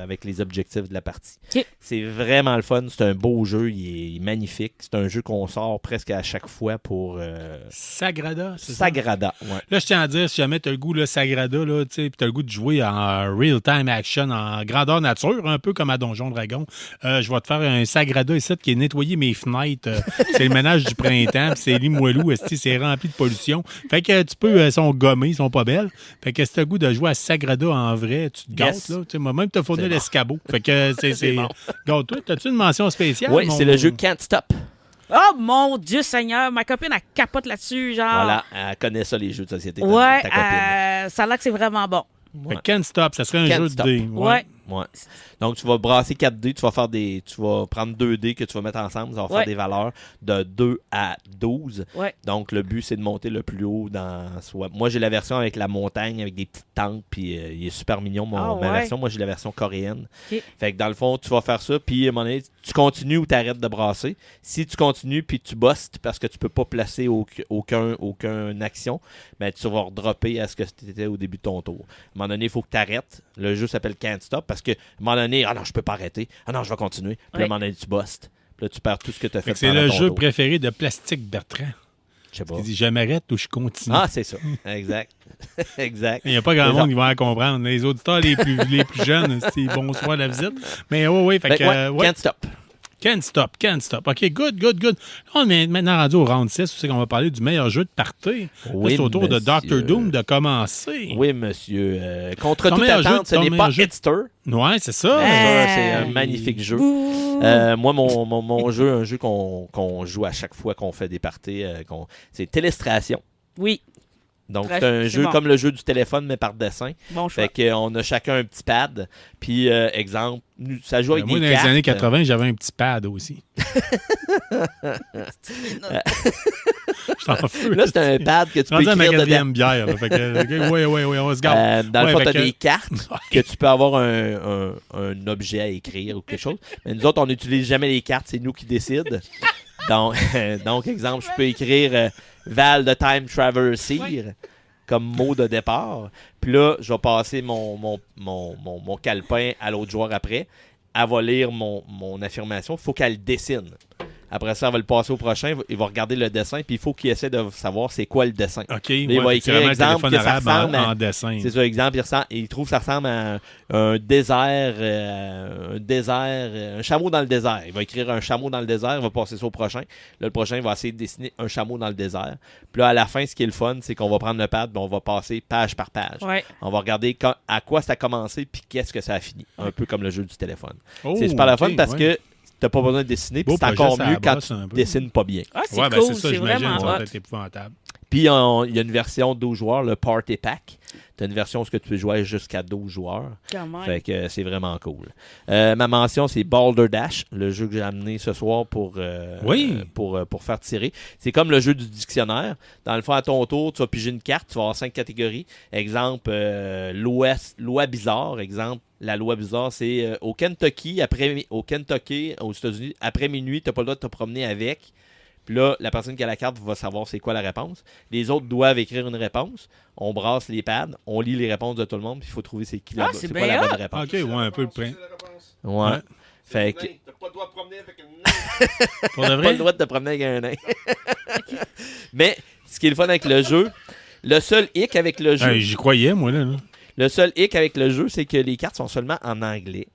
avec les objectifs de la partie.
OK.
C'est vraiment le fun. C'est un beau jeu. Il est magnifique. C'est un jeu qu'on sort presque à chaque fois pour
Sagrada, c'est ça?
Sagrada. Ouais.
Là, je tiens à dire, si jamais tu as le goût, là, Sagrada, là, puis tu as le goût de jouer en real-time action, en grandeur nature, un peu comme à Donjon Dragon, je vais te faire un Sagrada ici qui est nettoyer mes fenêtres. C'est le ménage du printemps, puis c'est limoilou, c'est rempli de pollution. Fait que tu peux, elles sont gommées, elles sont pas belles. Fait que si tu as le goût de jouer à Sagrada en vrai, tu te gâtes.
Yes.
Là. Tu sais, moi-même, tu as fourni
C'est bon.
l'escabeau. Fait que c'est
bon.
Gâte-toi. As-tu une mention spéciale?
Oui,
mon-
c'est le jeu Can't Stop.
Oh mon Dieu Seigneur, ma copine, elle capote là-dessus, genre.
Voilà, elle connaît ça, les jeux de société.
Ouais,
ta copine.
ça a l'air que c'est vraiment bon.
Fait que Can't Stop, ça serait un
Can't
jeu
Stop.
de dés.
Ouais.
Ouais. Donc, tu vas brasser 4 dés, tu vas prendre 2 dés que tu vas mettre ensemble, ça va
Ouais.
faire des valeurs de 2 à 12.
Ouais.
Donc, le but, c'est de monter le plus haut dans soit. Moi, j'ai la version avec la montagne, avec des petites tentes, puis il est super mignon, ma
ouais.
version. Moi, j'ai la version coréenne.
OK.
Fait que dans le fond, tu vas faire ça, puis à un moment donné, tu continues ou tu arrêtes de brasser. Si tu continues, puis tu bustes parce que tu peux pas placer aucune action, ben, tu vas redropper à ce que c'était au début de ton tour. À un moment donné, il faut que tu arrêtes. Le jeu s'appelle Can't Stop parce que à un moment donné, ah non, je peux pas arrêter. Ah non, je vais continuer. Puis à un
Ouais.
moment donné, tu bustes. Puis là, tu perds tout ce que tu as
Fait
fait
que c'est
pendant
le
ton
jeu
tour.
préféré de Plastique Bertrand.
Je sais pas.
Il dit, je m'arrête ou je continue.
Ah, c'est ça. Exact. Exact.
Il n'y a pas grand
Les
monde
gens-
qui va en comprendre. Les auditeurs les plus jeunes, c'est bonsoir la visite. Mais oui, fait
Fait
que,
que, ouais,
ouais.
Can't Stop.
Can't stop. OK, good. Là, on est maintenant rendu au round 6. C'est qu'on va parler du meilleur jeu de party.
Oui,
Là, c'est au tour de
monsieur.
Dr. Doom de commencer.
Oui, monsieur. Contre
Ton
toute
meilleur
attente, ce
jeu, ton
n'est pas
meilleur jeu.
Hitster.
Ouais, c'est ça.
C'est un magnifique jeu.
Bouh.
Moi, mon jeu, un jeu qu'on joue à chaque fois qu'on fait des parties, c'est Télestration.
Oui,
Donc,
Bref,
c'est un
c'est
jeu
bon.
comme le jeu du téléphone, mais par dessin.
bon choix.
Fait qu'on a chacun un petit pad. Puis, exemple, ça joue avec
Moi,
des
dans
cartes.
les années 80, j'avais un petit pad aussi. Je t'en fous.
Là, c'est un pad que tu peux
rendu à ma
écrire dedans.
4e bière. Là. Fait que, oui, on se garde.
Dans le
Ouais,
fond,
fait
tu as
que-
des cartes que tu peux avoir un objet à écrire ou quelque chose. Mais nous autres, on n'utilise jamais les cartes, c'est nous qui décident. Donc exemple, je peux écrire Val de Time Traversier comme mot de départ. Puis là, je vais passer mon calepin à l'autre joueur après. Elle va lire mon affirmation. Il faut qu'elle dessine. Après ça, elle va le passer au prochain. Il va regarder le dessin. Puis il faut qu'il essaie de savoir c'est quoi le dessin.
OK,
il va
ouais,
écrire,
c'est vraiment
exemple,
le téléphone
que ça
arabe
ressemble à-
en dessin.
C'est ça, exemple, il trouve que ça ressemble à un désert, un chameau dans le désert. Il va écrire un chameau dans le désert, il va passer ça au prochain. Là, le prochain, il va essayer de dessiner un chameau dans le désert. Puis là, à la fin, ce qui est le fun, c'est qu'on va prendre le pad, puis on va passer page par page.
Ouais.
On va regarder à quoi ça a commencé, puis qu'est-ce que ça a fini. Un peu comme le jeu du téléphone.
Oh,
C'est super le fun
OK,
parce
ouais.
que t'as pas besoin de dessiner, puis
Beau
c'est
projet,
encore
ça
mieux quand
brosse
tu
un peu.
dessines pas bien.
Ah, c'est
Ouais, ben
cool,
c'est ça,
c'est
j'imagine.
vraiment
Ça va
hot.
être épouvantable.
Puis il y a une version 12 joueurs, le Party Pack. T'as une version où tu peux jouer jusqu'à 12 joueurs.
Quand même.
Fait que c'est vraiment cool. Ma mention, c'est Balderdash, le jeu que j'ai amené ce soir pour faire tirer. C'est comme le jeu du dictionnaire. Dans le fond, à ton tour, tu vas piger une carte, tu vas avoir 5 catégories. Exemple, loi bizarre. Exemple, la loi bizarre, c'est au Kentucky, aux États-Unis, après minuit, tu n'as pas le droit de te promener avec. Puis là, la personne qui a la carte va savoir c'est quoi la réponse. Les autres doivent écrire une réponse. On brasse les pads, on lit les réponses de tout le monde, puis il faut trouver c'est
Ah,
quoi
bien
la bonne
hot.
réponse.
OK, ouais, un peu le point.
Ouais.
Ouais.
Fait que
T'as pas le droit de promener avec une
Pour de
pas
vrai?
le droit de te promener avec un nain. Mais ce qui est le fun avec le jeu, le seul hic avec le jeu,
J'y croyais, moi, là.
le seul hic avec le jeu, c'est que les cartes sont seulement en anglais.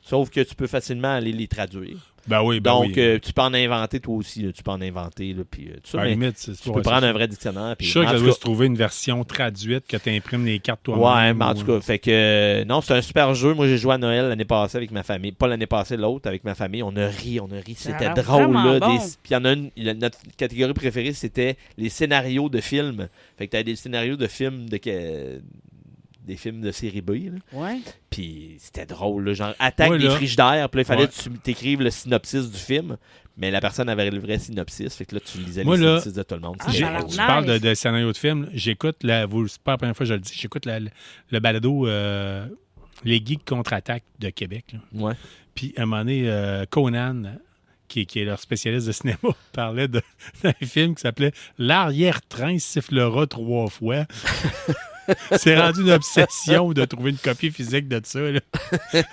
Sauf que tu peux facilement aller les traduire.
Ben oui,
Donc,
oui.
tu peux en inventer toi aussi. Là. Tu peux en inventer. Là, puis, tout ça,
À la
mais
limite,
tu peux prendre un vrai dictionnaire.
Je
Puis,
suis sûr
en
que ça
tout
doit
cas-
se trouver une version traduite que tu imprimes les cartes toi-même.
Ouais, mais en tout cas, fait que non, c'est un super jeu. Moi, j'ai joué à Noël l'année passée avec ma famille. Pas l'année passée, l'autre, avec ma famille. On a ri.
Ça a
C'était
l'air
drôle,
vraiment
là.
bon.
Puis il y en a une, notre catégorie préférée, c'était les scénarios de films. Fait que t'avais des scénarios de films des films de série B, là.
Ouais.
Puis c'était drôle, là, genre attaque
Ouais,
des
là.
frigidaires, puis là, il fallait
Ouais.
que tu t'écrives le synopsis du film, mais la personne avait le vrai synopsis, fait que là, tu lisais
Moi,
les
là,
synopsis de tout le monde.
Ah,
C'était
ça a l'air
drôle.
nice.
Tu parles de scénario de film. J'écoute, c'est pas la première fois que je le dis, j'écoute le balado Les Geeks contre-attaque de Québec. Là.
Ouais.
Puis à un moment donné, Conan, qui est leur spécialiste de cinéma, parlait d'un film qui s'appelait L'arrière-train sifflera 3 fois. C'est rendu une obsession de trouver une copie physique de ça. Là.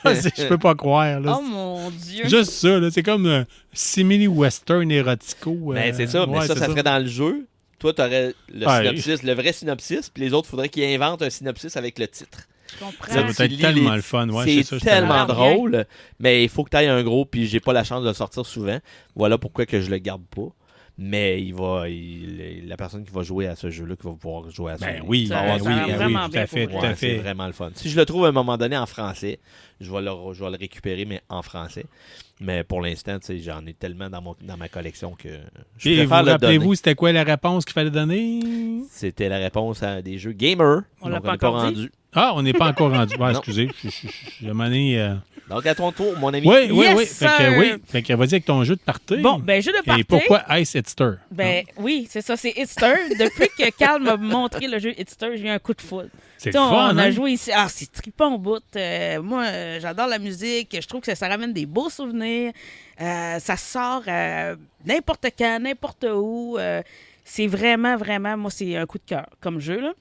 Je peux pas croire. Là.
Oh mon Dieu.
Juste ça, là, c'est comme un simili-western érotico.
Ben, c'est ça, mais
ouais,
ça
c'est
serait dans le jeu. Toi, tu aurais le
Ouais.
synopsis, le vrai synopsis, puis les autres, il faudrait qu'ils inventent un synopsis avec le titre.
Je comprends.
Ça doit
tu
être
lis
tellement
les-
le fun. Ouais,
c'est
ça, je
tellement
te comprends.
drôle, mais il faut que tu ailles un gros, puis j'ai pas la chance de le sortir souvent. Voilà pourquoi que je le garde pas. Mais la personne qui va jouer à ce jeu-là, qui va pouvoir jouer à ça.
Ben oui,
Ça
ben
a
oui,
l'air
ben oui,
vraiment
tout
bien
à fait,
pour
tout à
Ouais, c'est
fait.
vraiment le fun. Si je le trouve à un moment donné en français, je vais le récupérer, mais en français. Mais pour l'instant, tu sais, j'en ai tellement dans ma collection que je
Et vous
préfère le donner.
rappelez-vous, c'était quoi la réponse qu'il fallait donner?
C'était la réponse à des jeux gamer.
On l'a
Donc,
pas
n'est
encore dit?
rendu.
Ah, on n'est pas encore rendu. Ouais,
Non.
excusez, je m'en ai...
Donc, à ton tour, mon ami.
Oui, oui,
Yes,
oui. Fait que,
sir.
oui. Fait que vas-y avec ton jeu de party.
Bon, ben, jeu de party.
Et pourquoi Ice Hitster?
Ben oui, c'est ça, c'est Hitster. Depuis que Carl m'a montré le jeu Hitster, j'ai eu un coup de foudre.
C'est
Tu sais,
fun,
on a
hein?
joué ici. Ah, c'est trippant au bout. Moi, j'adore la musique. Je trouve que ça ramène des beaux souvenirs. Ça sort n'importe quand, n'importe où. C'est vraiment, vraiment, moi, c'est un coup de cœur comme jeu, là.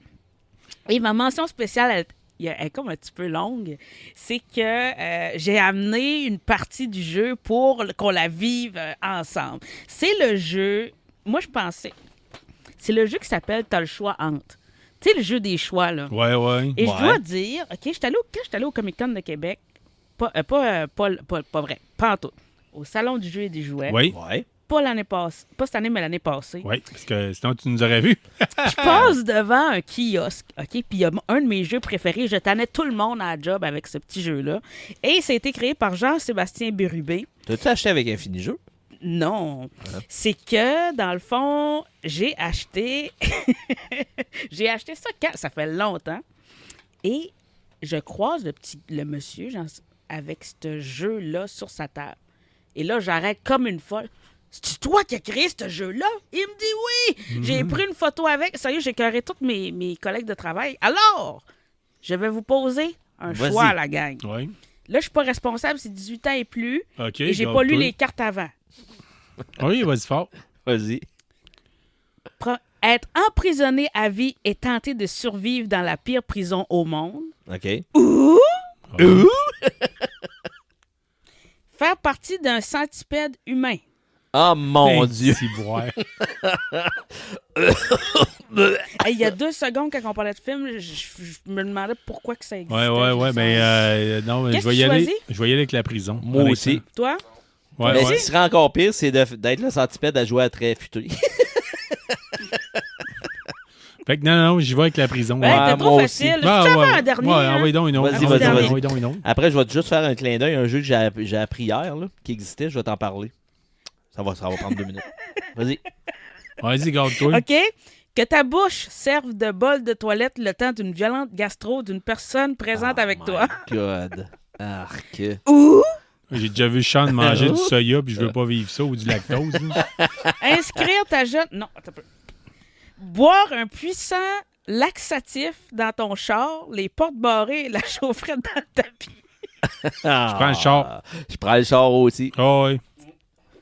Et ma mention spéciale, elle est comme un petit peu longue, c'est que j'ai amené une partie du jeu pour qu'on la vive ensemble. C'est le jeu, moi je pensais, C'est le jeu qui s'appelle T'as le choix entre. Tu sais, le jeu des choix, là.
Ouais.
Et je dois dire, OK, quand j'étais allé au Comic-Con de Québec, pas vrai, pas en tout, au Salon du jeu et des jouets,
Oui.
Ouais.
pas l'année passée, pas cette année, mais l'année passée,
Oui, parce que sinon, tu nous aurais vus.
je passe devant un kiosque, OK, puis il y a un de mes jeux préférés, je tannais tout le monde à la job avec ce petit jeu-là, et ça a été créé par Jean-Sébastien Bérubé.
T'as-tu acheté avec Infini-Jeu?
Non. C'est que, dans le fond, j'ai acheté... j'ai acheté ça quand? Ça fait longtemps. Et je croise le monsieur avec ce jeu-là sur sa table. Et là, j'arrête comme une folle. C'est toi qui as créé ce jeu-là? Il me dit oui! J'ai pris une photo avec. Sérieux, j'ai écœuré tous mes collègues de travail. Alors, je vais vous poser un
Vas-y.
choix à la gang.
Oui.
Là, je suis pas responsable, c'est 18 ans et plus.
OK.
Et j'ai pas lu les cartes avant.
Oui, vas-y fort.
Vas-y.
Être emprisonné à vie et tenter de survivre dans la pire prison au monde.
OK.
Faire partie d'un centipède humain.
Oh mon Dieu.
Ciboire.
Hey, il y a 2 secondes, quand on parlait de film, je me demandais pourquoi que ça existait.
Ouais, mais non,
Qu'est-ce
je vais
que
y
tu
aller.
choisis?
Je vais y aller avec la prison.
Moi
honnêtement.
aussi.
Toi?
Ouais,
Mais
ouais.
ce qui serait encore pire, c'est d'être le centipède à jouer à très futé.
Fait que non, j'y vais avec la prison.
Ben,
Ouais,
t'es trop
moi aussi.
facile.
Ah,
Tu
ouais.
avais un dernier.
Ouais,
hein?
envoie donc une autre.
Vas-y,
vas-y, vas-y.
Envoie donc une autre.
Après, je vais juste faire un clin d'œil. Un jeu que j'ai appris hier, là, qui existait, je vais t'en parler. Ça va prendre 2 minutes. Vas-y.
Vas-y, garde-toi.
OK? Que ta bouche serve de bol de toilette le temps d'une violente gastro d'une personne présente avec toi.
God. Arc.
Ou
J'ai déjà vu Sean manger du soya, puis je veux pas vivre ça, ou du lactose. là.
inscrire ta jeune... Non, attends un peu. Boire un puissant laxatif dans ton char, les portes barrées et la chaufferette dans le tapis.
Je
prends le char.
Je prends le char aussi.
Ah ouais.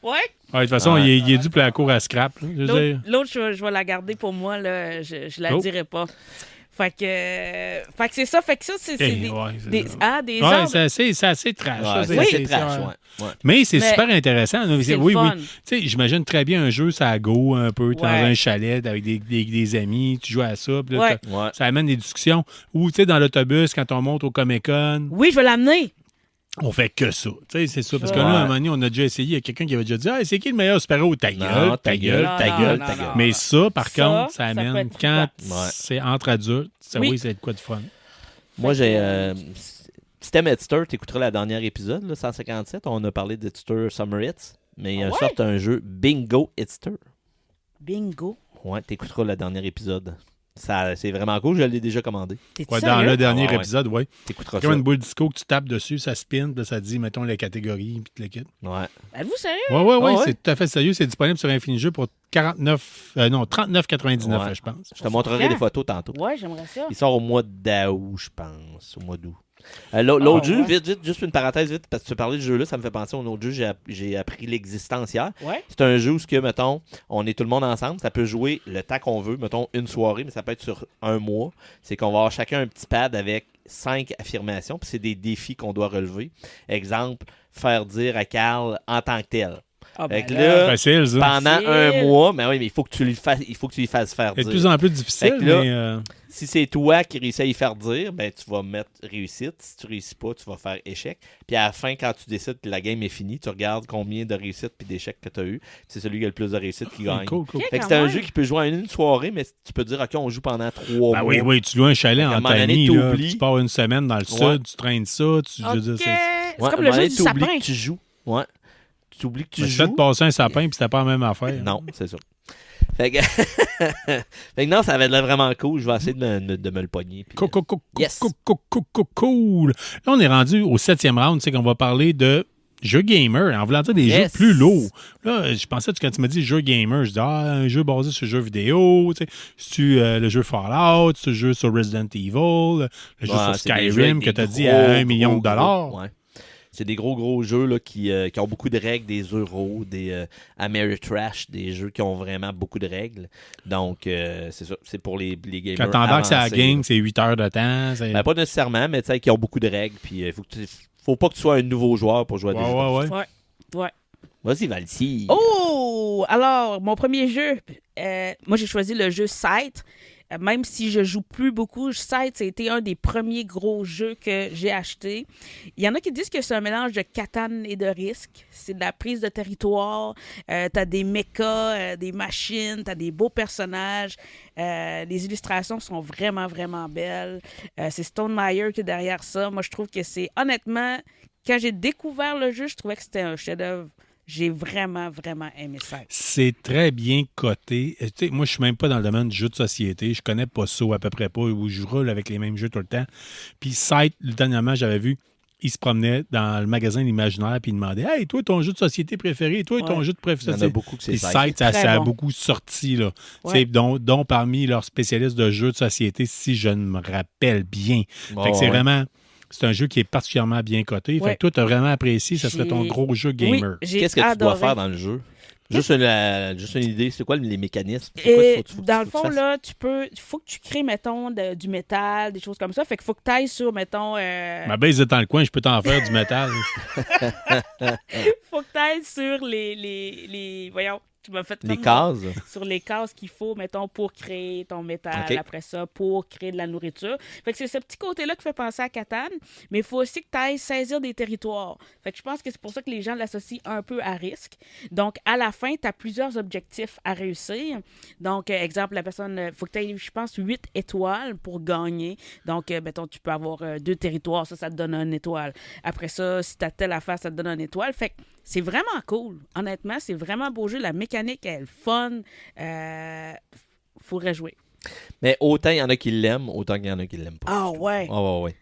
Ouais?
Ouais, de toute façon,
Ouais.
il est dû pour la cour à scrap. Là, je veux dire.
L'autre, je vais la garder pour moi. Là. Je la
Oh.
dirai pas. Fait que c'est ça. Fait que ça, c'est
Eh,
des,
ouais, c'est
des,
ça.
ah, des
Ouais,
ordres.
c'est assez trash.
Ouais,
ça,
c'est trash, ouais.
Mais c'est
Mais
super intéressant. là.
c'est le
Oui,
fun.
oui. Tu sais, j'imagine très bien un jeu, ça go un peu, t'es dans
Ouais.
un chalet avec des amis, tu joues à ça, puis là,
Ouais.
Ouais.
ça amène des discussions. Ou, tu sais, dans l'autobus, quand on monte au Comic-Con,
Oui, je vais l'amener.
on fait que ça. Tu sais, c'est ça. Parce que
Ouais.
là, à un moment donné, on a déjà essayé. Il y a quelqu'un qui avait déjà dit « c'est qui le meilleur super-héros? Ta gueule, ta gueule,
Non,
ta
non,
gueule.
non,
ta
non,
gueule.
Mais ça, par
Ça,
contre, ça
ça peut
amène,
être
quand
Ouais.
c'est entre adultes, ça,
Oui.
oui, c'est de quoi de fun.
Moi, j'ai. Si t'aimes Hitster, t'écouteras le dernier épisode, là, 157. On a parlé d'Hitster Summer Hits. Mais il y a
Ah
une
ouais?
sorte un jeu Bingo Hitster.
Bingo.
Ouais, t'écouteras le dernier épisode. Ça, c'est vraiment cool, je l'ai déjà commandé.
T'es-tu
Ouais, dans
sérieux?
le dernier
Ah ouais.
épisode, oui.
T'écouteras
Comme
ça.
une boule disco que tu tapes dessus, ça spin, puis là, ça te dit, mettons, la catégorie, puis tu le quittes.
Ouais.
Êtes-vous sérieux?
Oui,
Ah ouais?
c'est tout à fait sérieux. C'est disponible sur Infinijeux pour 39,99,
Ouais.
je pense.
Je te montrerai
Quand?
des photos tantôt.
Ouais, j'aimerais ça.
Il sort au mois d'août, je pense. Au mois d'août. L'autre
Ah,
jeu,
ouais.
vite, juste une parenthèse vite, parce que tu parlais de ce jeu-là, ça me fait penser à un autre jeu, j'ai appris l'existence hier.
Ouais.
C'est un jeu où, mettons, on est tout le monde ensemble, ça peut jouer le temps qu'on veut, mettons une soirée, mais ça peut être sur un mois. C'est qu'on va avoir chacun un petit pad avec 5 affirmations, puis c'est des défis qu'on doit relever. Exemple, faire dire à Carl en tant que tel.
Ah, ben
Fait que
là,
là,
Facile, ça.
pendant
Facile.
un mois, mais oui, mais il faut que tu lui fasses faire
C'est de
dire.
plus en plus difficile,
Fait que là,
mais...
Si c'est toi qui réussis à y faire dire, ben tu vas mettre réussite. Si tu réussis pas, tu vas faire échec. Puis à la fin, quand tu décides que la game est finie, tu regardes combien de réussites puis d'échecs que tu as eu. Puis c'est celui qui a le plus de réussite qui gagne.
Cool, cool.
Ok.
Fait que
quand
c'est un
même.
jeu qui peut jouer en une soirée, mais tu peux dire, OK, on joue pendant 3
Ben
mois.
oui, tu loues un chalet
À un
en
moment donné,
Tanie, là,
t'oublies.
puis tu pars une semaine dans le sud, tu traînes ça, je veux dire,
OK.
c'est...
C'est
Ouais,
comme
à
le
un moment
jeu
donné,
du
t'oublies
sapin.
que tu joues. Ouais. Tu oublies que tu
Ben, tu fais
joues.
te passer un sapin, puis c'était pas la même affaire.
Non, c'est ça. Fait que... fait que non, ça avait l'air vraiment cool. Je vais essayer de me le pogner. Puis, Yes.
Cool. Là, on est rendu au 7e round, c'est qu'on va parler de jeux gamer, en voulant dire des
Yes.
jeux plus lourds. Là, je pensais que quand tu m'as dit jeux gamer, je dis un jeu basé sur jeux vidéo, tu sais, c'est-tu le jeu Fallout, c'est le jeu sur Resident Evil, le jeu sur
c'est des jeux
Skyrim
avec
que
des
tu as dit
gros,
à $1 million.
gros, ouais. C'est des gros jeux là, qui ont beaucoup de règles, des euros, des Ameritrash, des jeux qui ont vraiment beaucoup de règles. Donc, c'est ça. C'est pour les gamers.
Quand t'embarques à la
avancés,
game,
là.
c'est 8 heures de temps. C'est...
Ben, pas nécessairement, mais tu sais, qui ont beaucoup de règles. Puis, faut pas que tu sois un nouveau joueur pour jouer à des jeux.
ouais.
Ouais.
Vas-y, Valsi.
Oh! Oh! Alors, mon premier jeu, moi, j'ai choisi le jeu Sight. Même si je joue plus beaucoup, Sight, ça a été un des premiers gros jeux que j'ai acheté. Il y en a qui disent que c'est un mélange de Catan et de Risk. C'est de la prise de territoire. T'as des mechas, des machines, t'as des beaux personnages. Les illustrations sont vraiment, vraiment belles. C'est Stone Meyer qui est derrière ça. Moi, je trouve que c'est, honnêtement, quand j'ai découvert le jeu, je trouvais que c'était un chef-d'œuvre. J'ai vraiment, vraiment aimé ça.
C'est très bien coté. Tu sais, moi, je suis même pas dans le domaine du jeu de société. Je connais pas ça, ou à peu près pas, où je roule avec les mêmes jeux tout le temps. Puis Sight, dernièrement, j'avais vu, il se promenait dans le magasin de l'imaginaire puis il demandait « Hey, toi, ton jeu de société préféré, toi, ton jeu de préféré. »
Il y en a beaucoup que c'est
Puis
Sight.
Sight, ça
Très
a
bon.
beaucoup sorti, là.
Ouais.
Tu sais, dont parmi leurs spécialistes de jeux de société, si je ne me rappelle bien. Fait que c'est vraiment... C'est un jeu qui est particulièrement bien coté.
Ouais.
Fait que toi, tu as vraiment apprécié, ça serait ton
J'ai-
gros jeu
Oui,
gamer.
j'ai
Qu'est-ce que tu dois
adoré.
faire dans le jeu? Juste une idée, c'est quoi les mécanismes? C'est quoi
Et
qu'il faut
dans le
tu
fond,
fasses?
là, il faut que tu crées, mettons, du métal, des choses comme ça. Fait qu'il faut que tu ailles sur, mettons,
Ma base est dans le coin, je peux t'en faire du métal.
faut que tu ailles sur les voyons, tu m'as fait
Les
comme-
cases?
sur les cases qu'il faut, mettons, pour créer ton métal,
OK.
après ça, pour créer de la nourriture. Fait que c'est ce petit côté-là qui fait penser à Catan, mais il faut aussi que tu ailles saisir des territoires. Fait que je pense que c'est pour ça que les gens l'associent un peu à risque. Donc, à la fin, tu as plusieurs objectifs à réussir. Donc, exemple, la personne, faut que tu aies, je pense, 8 étoiles pour gagner. Donc, mettons, tu peux avoir 2 territoires, ça te donne 1 étoile. Après ça, si tu as telle affaire, ça te donne 1 étoile. Fait que c'est vraiment cool. Honnêtement, c'est vraiment beau jeu. La mécanique, elle est fun. Faudrait jouer.
Mais autant il y en a qui l'aiment, autant qu'il y en a qui l'aiment pas.
Ah ouais.
Ouais.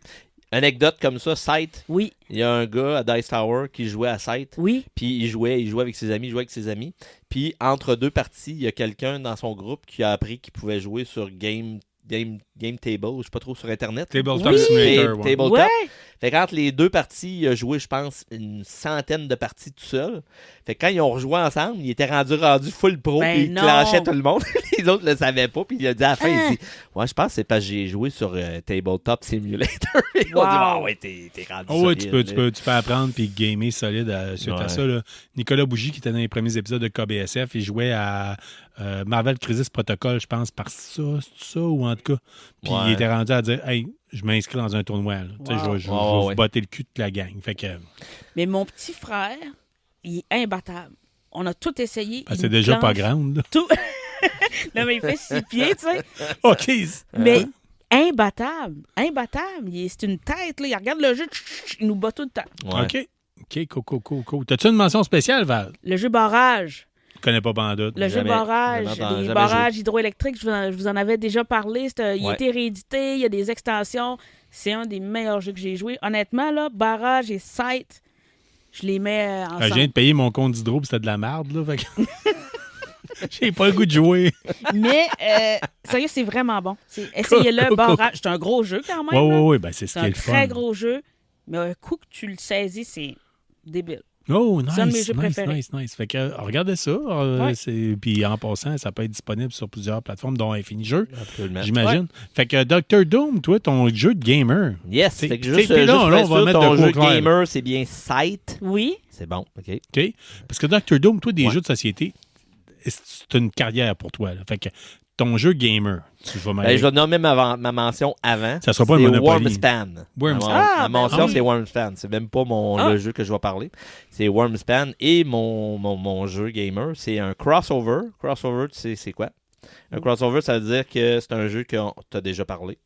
Anecdote comme ça, Sight,
Oui,
il y a un gars à Dice Tower qui jouait à Sight,
oui.
puis il jouait avec ses amis, puis entre deux parties, il y a quelqu'un dans son groupe qui a appris qu'il pouvait jouer sur Game Table, je sais pas trop, sur Internet.
Tabletop
Oui.
Simulator. ouais.
Tabletop.
Ouais.
Fait qu'entre les deux parties, il a joué, je pense, une centaine de parties tout seul. Fait que quand ils ont rejoué ensemble, il était rendu full pro,
Ben
puis il
non.
clenchait tout le monde. Les autres le savaient pas, puis il a dit à la fin,
Hein?
il dit « Ouais, je pense que c'est parce que j'ai joué sur Tabletop Simulator. » Ils ont
Wow.
dit « Ah ouais, t'es rendu
Oh, ouais,
solide,
tu peux apprendre puis gamer solide suite à
Ouais.
ça. Là. Nicolas Bougie, qui était dans les premiers épisodes de KBSF, il jouait à Marvel Crisis Protocol, je pense, par ça, c'est ça, ou en tout cas. Puis
Ouais.
il était rendu à dire Hey, je m'inscris dans un tournoi. Là. Tu sais,
Wow.
je vais
Ouais,
vous
ouais.
botter le cul de la gang. Fait que
Mais mon petit frère, il est imbattable. On a tout essayé.
ben,
il
c'est
nous
déjà pas
planche
grande. là.
Tout. Non, mais il fait 6 pieds, tu sais.
OK.
Mais imbattable. Imbattable. C'est une tête, là. Il regarde le jeu, il nous bat tout le temps.
Ouais.
OK, cool. T'as-tu une mention spéciale, Val?
Le jeu barrage.
Je connais pas Bandoute.
Le jeu
Jamais-
barrage,
jamais
les
joué.
barrages hydroélectriques, je vous en avais déjà parlé. Il a
Ouais.
été réédité, il y a des extensions. C'est un des meilleurs jeux que j'ai joué. Honnêtement, là, barrage et Sight, je les mets
Je
ensemble.
viens de payer mon compte d'hydro, puis c'était de la merde. Là, fait que... J'ai pas le goût de jouer.
Mais, sérieux, c'est vraiment bon. Essayez-le,
Cool.
barrage. C'est un gros jeu quand même. là.
Ouais, ben c'est ce
C'est
qui est
un
le
très
fun.
gros jeu. Mais un coup que tu le saisis, c'est débile.
Oh,
C'est un de mes
nice,
jeux préférés.
nice. Fait que regardez ça.
Ouais.
Puis en passant, ça peut être disponible sur plusieurs plateformes, dont Infini Jeux,
Absolument.
j'imagine. Fait que Dr. Doom, toi, ton jeu de gamer.
Yes,
C'est-
fait que
c'est-
juste,
puis là,
juste
on
pour être
va
sûr,
mettre
ton
de quoi
jeu
clair, là.
gamer, c'est bien Sight.
Oui.
C'est bon, OK.
OK? Parce que Dr. Doom, toi, des
Ouais.
jeux de société, c'est une carrière pour toi. Là. Fait que ton jeu gamer, tu vas
Ben, je vais nommer ma mention avant.
Ça sera pas un
C'est
Monopoly.
Wormspan.
Wormspan.
Ah,
Ma mention,
oui.
c'est Wormspan. C'est même pas le jeu que je vais parler. C'est Wormspan. Et mon jeu gamer, c'est un crossover. Crossover, tu sais, c'est quoi? Un crossover, ça veut dire que c'est un jeu que tu as déjà parlé.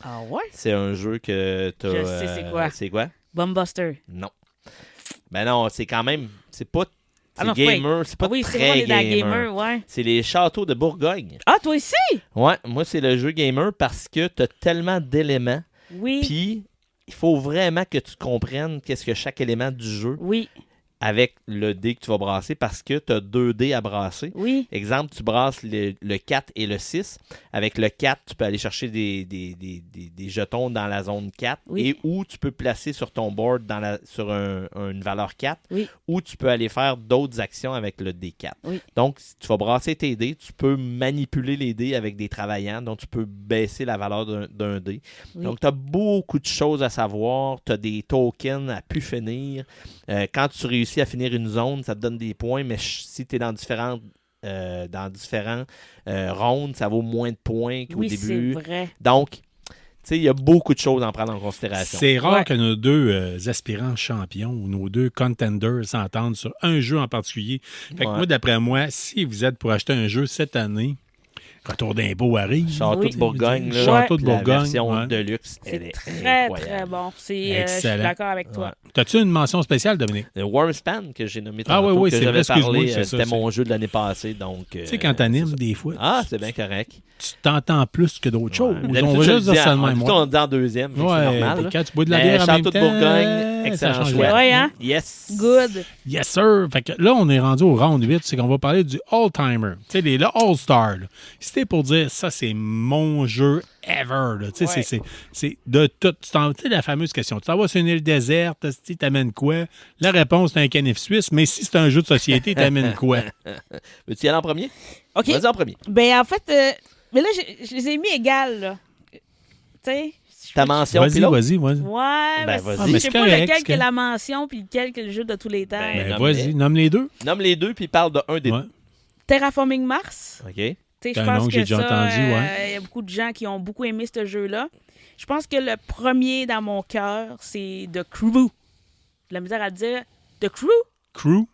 Ah ouais?
C'est un jeu que tu as...
Je sais c'est quoi.
C'est quoi?
Buster.
Non. Ben non, c'est quand même... C'est pas...
Ah
C'est
non, c'est pas-
gamer. C'est pas
Ah oui, c'est
très
vrai, on est dans
gamer.
gamer, ouais.
C'est les châteaux de Bourgogne.
Ah, toi aussi?
Ouais, moi, c'est le jeu gamer parce que tu as tellement d'éléments.
Oui.
Puis, il faut vraiment que tu comprennes qu'est-ce que chaque élément du jeu
Oui.
avec le dé que tu vas brasser parce que tu as 2 dés à brasser.
Oui.
Exemple, tu brasses le 4 et le 6. Avec le 4, tu peux aller chercher des jetons dans la zone 4
Oui.
et où tu peux placer sur ton board sur une valeur 4
Oui.
ou tu peux aller faire d'autres actions avec le D4.
Oui.
Donc, si tu vas brasser tes dés, tu peux manipuler les dés avec des travaillants, donc tu peux baisser la valeur d'un dé.
Oui.
Donc, tu as beaucoup de choses à savoir. Tu as des tokens à pu finir. Quand tu réussis réussis à finir une zone, ça te donne des points, mais si tu es dans différents rondes, ça vaut moins de points qu'au
Oui,
début.
c'est vrai.
Donc, tu sais, il y a beaucoup de choses à en prendre en considération.
C'est rare
Ouais.
que nos deux aspirants champions ou nos deux contenders s'entendent sur un jeu en particulier. Fait que
Ouais.
moi, d'après moi, si vous êtes pour acheter un jeu cette année, Retour d'impôt arrive.
Château
Oui.
de Bourgogne, là,
Château de
la
Bourgogne.
version
ouais.
de luxe, elle
C'est
est
très,
incroyable.
très bon. Je suis
Excellent.
d'accord avec toi.
Ouais.
T'as-tu une mention spéciale, Dominique?
Le Wormspan que j'ai nommé
Ah
tantôt,
oui,
que
c'est
j'avais
vrai, excuse-moi,
parlé,
c'est ça,
c'était
c'est-
mon jeu de l'année passée, donc...
Tu sais, quand t'animes, des fois,
Ah, c'est bien correct.
tu t'entends plus que d'autres choses.
D'habitude,
On va
je
juste
le
dire
dis
ça de
en-
même.
plutôt, on est en deuxième, fait que c'est
Ouais,
normal.
puis
là.
quand tu bois de la
Mais
bière en même
Château de
temps,
Bourgogne, excellent
ça change
choix.
la-
Ouais, hein?
Yes.
Good.
Yes, sir. Fait que là, on est rendu au round 8, c'est qu'on va parler du All-Timer. Tu sais, le All-Star. là. C'était pour dire, ça, c'est mon jeu ever. là. Tu sais,
Ouais.
c'est de tout. Tu sais, la fameuse question. Tu t'en vas sur une île déserte, tu t'amènes quoi? La réponse, c'est un canif suisse, mais si c'est un jeu de société, t'amènes quoi?
Veux-tu y aller en premier?
OK.
Vas-y en premier.
Ben, en fait, mais là, je les ai mis égales, là. Tu sais?
Ta mention,
Vas-y,
puis l'autre?
vas-y, vas-y.
Ouais,
Ben,
ben,
vas-y.
Ah,
je
mais
sais
c'est
pas
correct,
lequel
c'est
que la
correct.
mention puis lequel que le jeu de tous les temps.
Ben,
Ben,
nomme-les.
vas-y, nomme les deux.
Nomme les deux, puis parle de un des
Ouais.
deux.
Terraforming Mars.
OK?
Tu sais,
C'est
je
un
pense
nom que
que
j'ai déjà
ça,
entendu, ouais.
il y a beaucoup de gens qui ont beaucoup aimé ce jeu-là. Je pense que le premier dans mon cœur, c'est The Crew. J'ai la misère à dire The Crew,
Crew.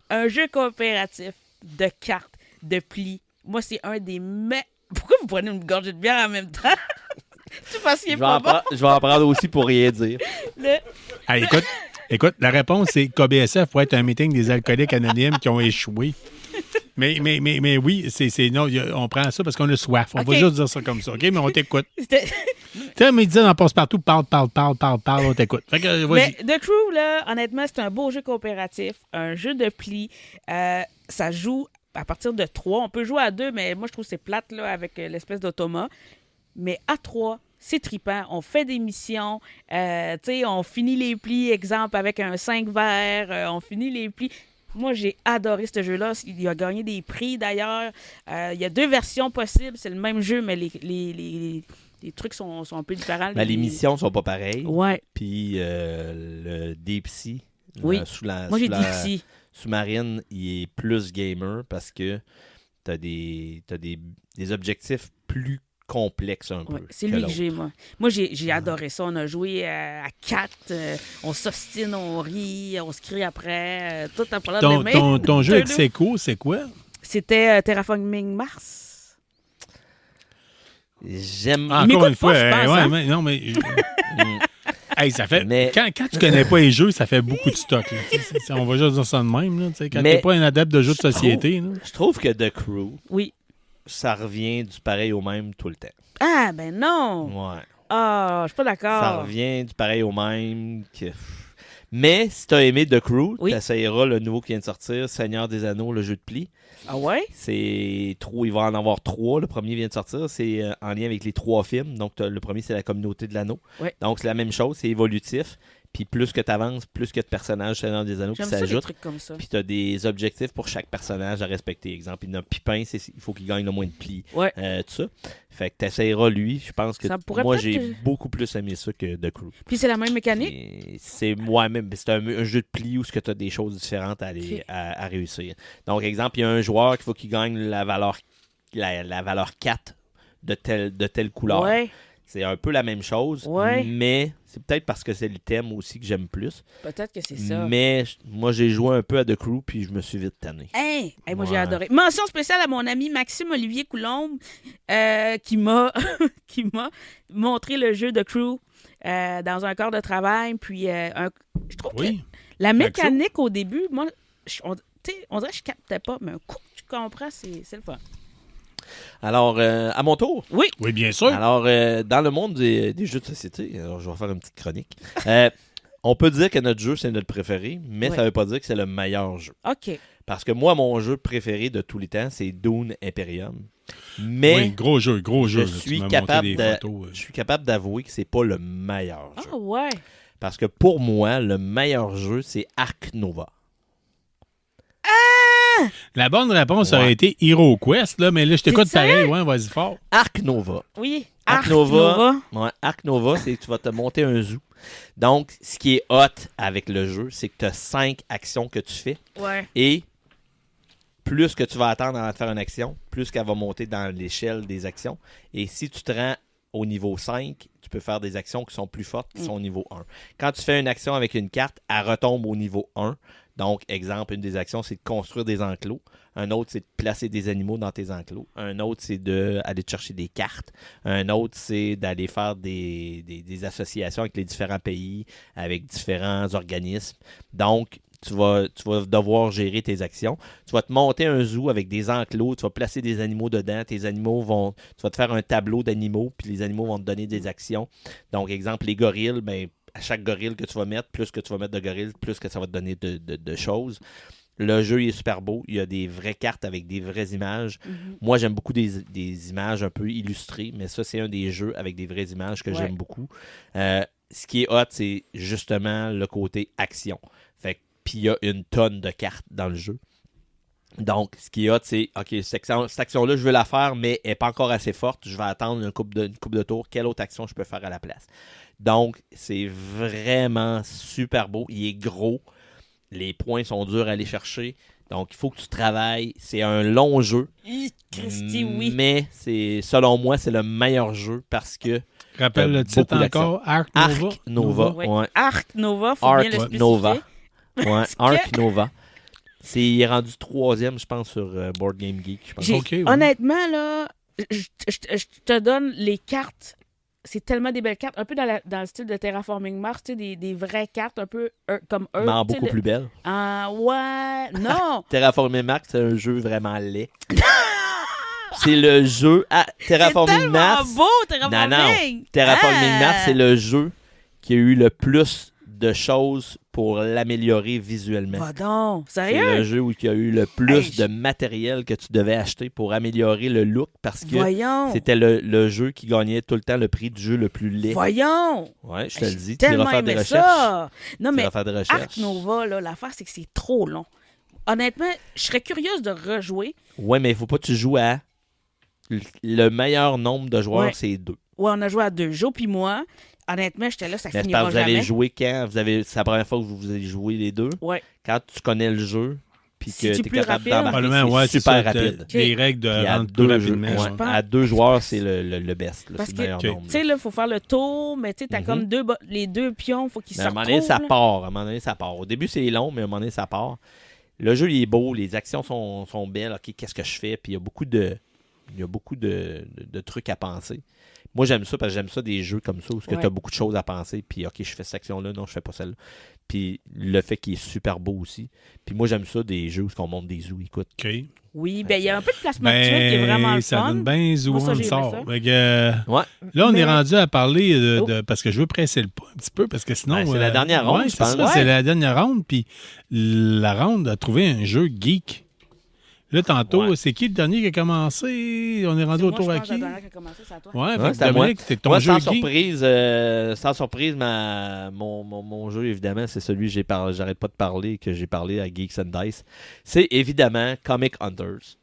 un jeu coopératif de cartes, de plis. Moi, c'est un des Pourquoi vous prenez une gorgée de bière en même temps? Tu penses qu'il est pas bon?
Je vais en prendre aussi pour rien dire.
Le-
Ah, écoute, la réponse, c'est qu'OBSF pourrait être un meeting des alcooliques anonymes qui ont échoué. Mais oui, non, on prend ça parce qu'on a soif. On va
OK.
juste dire ça comme ça, OK? Mais on t'écoute.
C'était-
Tu sais, mais il disait dans Passe-Partout, parle, on t'écoute. Fait que, vas-y.
Mais The Crew, là, honnêtement, c'est un beau jeu coopératif, un jeu de plis. Ça joue à partir de 3. On peut jouer à 2, mais moi, je trouve que c'est plate là, avec l'espèce d'automat. Mais à 3, c'est trippant. On fait des missions. Tu sais, on finit les plis, exemple, avec un 5 verres. On finit les plis. Moi, j'ai adoré ce jeu-là. Il a gagné des prix, d'ailleurs. Il y a 2 versions possibles. C'est le même jeu, mais les trucs sont un peu différents.
Ben, les missions sont pas pareilles.
Ouais.
Puis le Deep Sea,
Oui.
la
Moi, j'ai dit ici.
sous-marine, il est plus gamer parce que t'as des objectifs plus complexes un peu.
Ouais, c'est
que
lui que
l'autre.
j'ai, moi. Moi, j'ai adoré ça. On a joué à 4. On s'ostine, on rit, on se crie après. Tout en parlant de mes mains.
Ton jeu avec
Turtle.
Seco, c'est quoi?
C'était Terraforming Mars.
J'aime...
Il m'écoute
Encore une fois,
pas, je pense,
ouais,
hein?
mais non, mais... Hey, ça fait...
Mais-
Quand tu connais pas les jeux, ça fait beaucoup de stock. Là. On va juste dire ça de même. Là, quand
Mais
t'es pas un adepte de jeux de
je
société. Là.
Je trouve que The Crew,
Oui.
ça revient du pareil au même tout le temps.
Ah, ben non.
Ouais.
Ah, je suis pas
Ça
d'accord.
revient du pareil au même. Mais si t'as aimé The Crew,
Oui.
t'essayeras le nouveau qui vient de sortir, Seigneur des Anneaux, le jeu de pli.
Ah ouais?
Il va en avoir 3. Le premier vient de sortir. C'est en lien avec les 3 films. Donc, le premier, c'est la communauté de l'anneau.
Ouais.
Donc, c'est la même chose. C'est évolutif. Puis, plus que tu avances, plus que de personnages Seigneur des Anneaux qui
J'aime ça, des
s'ajoutent.
trucs comme ça.
Puis, tu as des objectifs pour chaque personnage à respecter. Exemple, il y en a Pipin, il faut qu'il gagne le moins de plis.
Ouais.
Tout ça. Fait que tu essaieras lui. Je pense que
Ça pourrait
moi,
peut-être
j'ai
que-
beaucoup plus aimé ça que The Crew.
Puis c'est la même mécanique?
Et c'est moi-même, c'est un jeu de pli où tu as des choses différentes
Ok.
à réussir. Donc, exemple, il y a un joueur qu'il faut qu'il gagne la valeur 4 de telle couleur.
Ouais,
C'est un peu la même chose,
Ouais.
mais c'est peut-être parce que c'est le thème aussi que j'aime plus.
peut-être que c'est ça.
Mais moi, j'ai joué un peu à The Crew, puis je me suis vite tanné.
Hey, moi j'ai
Ouais.
adoré. Mention spéciale à mon ami Maxime Olivier Coulombe qui m'a qui m'a montré le jeu de Crew dans un corps de travail. Puis je trouve
Oui.
que la
Maxime.
mécanique au début, moi, on dirait que je captais pas, mais un coup que tu comprends, c'est le fun.
Alors, à mon tour.
Oui.
Oui, bien sûr.
Alors, dans le monde des jeux de société, alors je vais faire une petite chronique. On peut dire que notre jeu, c'est notre préféré, mais
Ouais.
ça veut pas dire que c'est le meilleur jeu.
OK.
Parce que moi, mon jeu préféré de tous les temps, c'est Dune Imperium. Mais
Oui, gros jeu.
je
là. Tu
suis
m'as montré
capable
des
de-
photos.
je suis capable d'avouer que c'est pas le meilleur jeu.
Ah ouais.
Parce que pour moi, le meilleur jeu, c'est Ark Nova.
La bonne réponse
Ouais.
aurait été Hero Quest, là, mais là, je t'écoute
T'es sérieux?
pareil. Ouais, vas-y fort.
Ark Nova.
Oui.
Ark Nova, c'est que tu vas te monter un zoo. Donc, ce qui est hot avec le jeu, c'est que tu as 5 actions que tu fais.
Ouais.
Et plus que tu vas attendre avant de faire une action, plus qu'elle va monter dans l'échelle des actions. Et si tu te rends au niveau 5, tu peux faire des actions qui sont plus fortes, qui sont au niveau 1. Quand tu fais une action avec une carte, elle retombe au niveau 1. Donc, exemple, une des actions, c'est de construire des enclos. Un autre, c'est de placer des animaux dans tes enclos. Un autre, c'est d'aller chercher des cartes. Un autre, c'est d'aller faire des associations avec les différents pays, avec différents organismes. Donc, tu vas devoir gérer tes actions. Tu vas te monter un zoo avec des enclos, tu vas placer des animaux dedans. Tu vas te faire un tableau d'animaux, puis les animaux vont te donner des actions. Donc, exemple, les gorilles, ben, à chaque gorille que tu vas mettre, plus que tu vas mettre de gorilles, plus que ça va te donner de choses. Le jeu il est super beau. Il y a des vraies cartes avec des vraies images. Moi, j'aime beaucoup des images un peu illustrées, mais ça, c'est un des jeux avec des vraies images que j'aime beaucoup. Ce qui est hot, c'est justement le côté action. Puis il y a une tonne de cartes dans le jeu. Donc, ce qui est hot, c'est OK, cette action-là, je veux la faire, mais elle n'est pas encore assez forte. Je vais attendre une couple de tours. Quelle autre action je peux faire à la place? Donc, c'est vraiment super beau. Il est gros. Les points sont durs à aller chercher. Donc, il faut que tu travailles. C'est un long jeu.
Christy, oui.
Mais selon moi, c'est le meilleur jeu parce que.
Rappelle le titre encore, Ark Nova.
Ark Nova.
Oui.
Ouais.
Ark Nova, faut bien le spécifier.
Nova. Ouais, Ark Nova. Il est rendu 3e, je pense, sur Board Game Geek. Je pense.
OK, oui.
Honnêtement, là, je te donne les cartes. C'est tellement des belles cartes. Un peu dans le style de Terraforming Mars, tu sais, des vraies cartes, un peu comme eux.
Mais en beaucoup plus belle.
Ouais, non.
Terraforming Mars, c'est un jeu vraiment laid. C'est le jeu. Terraforming Mars.
C'est tellement beau, Terraforming.
Non. Terraforming Mars, c'est le jeu qui a eu le plus de choses pour l'améliorer visuellement.
Va donc,
C'est
sérieux?
le jeu où il y a eu le plus de matériel que tu devais acheter pour améliorer le look parce que
Voyons.
c'était le jeu qui gagnait tout le temps le prix du jeu le plus laid.
Voyons.
Ouais, je te le dis. Tu
Tellement
iras faire des
aimé
recherches.
ça. Non,
Tu
mais
iras faire des recherches.
Ark Nova, là, l'affaire, c'est que c'est trop long. Honnêtement, je serais curieuse de rejouer.
Ouais, mais il faut pas que tu joues à... Le meilleur nombre de joueurs,
Ouais.
c'est 2.
Ouais, on a joué à 2 jours, puis moi, honnêtement, j'étais là, ça
Mais c'est
finira
parce que vous
jamais.
avez joué quand? C'est la première fois que vous avez joué les deux?
Ouais.
Quand tu connais le jeu, puis que
C'est-tu
tu es
plus
capable
rapide?
d'embarquer,
Probablement, ouais,
c'est
c'est
super
ça,
rapide.
Les règles de
Puis à
rendre plus
2 jeux,
rapidement.
ouais,
Je pense-
à 2 joueurs, c'est le best. Là,
Parce
c'est
que,
le meilleur nombre.
tu sais, là, il faut faire le tour, mais tu sais, t'as comme les deux pions, faut qu'ils
Mais
se
à un moment donné, ça
retrouvent, là.
part. À un moment donné, ça part. Au début, c'est long, mais à un moment donné, ça part. Le jeu, il est beau. Les actions sont belles. OK, qu'est-ce que je fais? Puis il y a beaucoup de trucs à penser. Moi, j'aime ça parce que j'aime ça des jeux comme ça où tu as beaucoup de choses à penser. Puis, OK, je fais cette action-là. Non, je fais pas celle-là. Puis, le fait qu'il est super beau aussi. Puis, moi, j'aime ça des jeux où on monte des zoos. Écoute.
OK.
Oui, ben il y a un peu de placement de tuiles qui est vraiment le
ça
fun.
donne bien où
Moi, ça,
on
j'ai aimé
sort.
ça.
Fait que,
Ouais.
là, on
Mais-
est rendu à parler parce que je veux presser le pas un petit peu parce que sinon.
Ben, c'est la dernière ronde,
ouais,
je
c'est
pense.
ça,
Ouais.
c'est la dernière ronde. Puis la ronde a trouvé un jeu geek. Là, tantôt,
Ouais.
c'est qui le dernier qui a commencé? On est rendu
Moi,
autour
je
à
pense
qui?
que la dernière qui a commencé, c'est à toi.
Ouais,
Ouais,
fait que
c'est à moi.
Dominique, c'est ton
Moi,
jeu
sans
geek.
surprise, mon jeu, évidemment, c'est celui que j'arrête pas de parler, que j'ai parlé à Geeks and Dice. C'est évidemment Comic Hunters.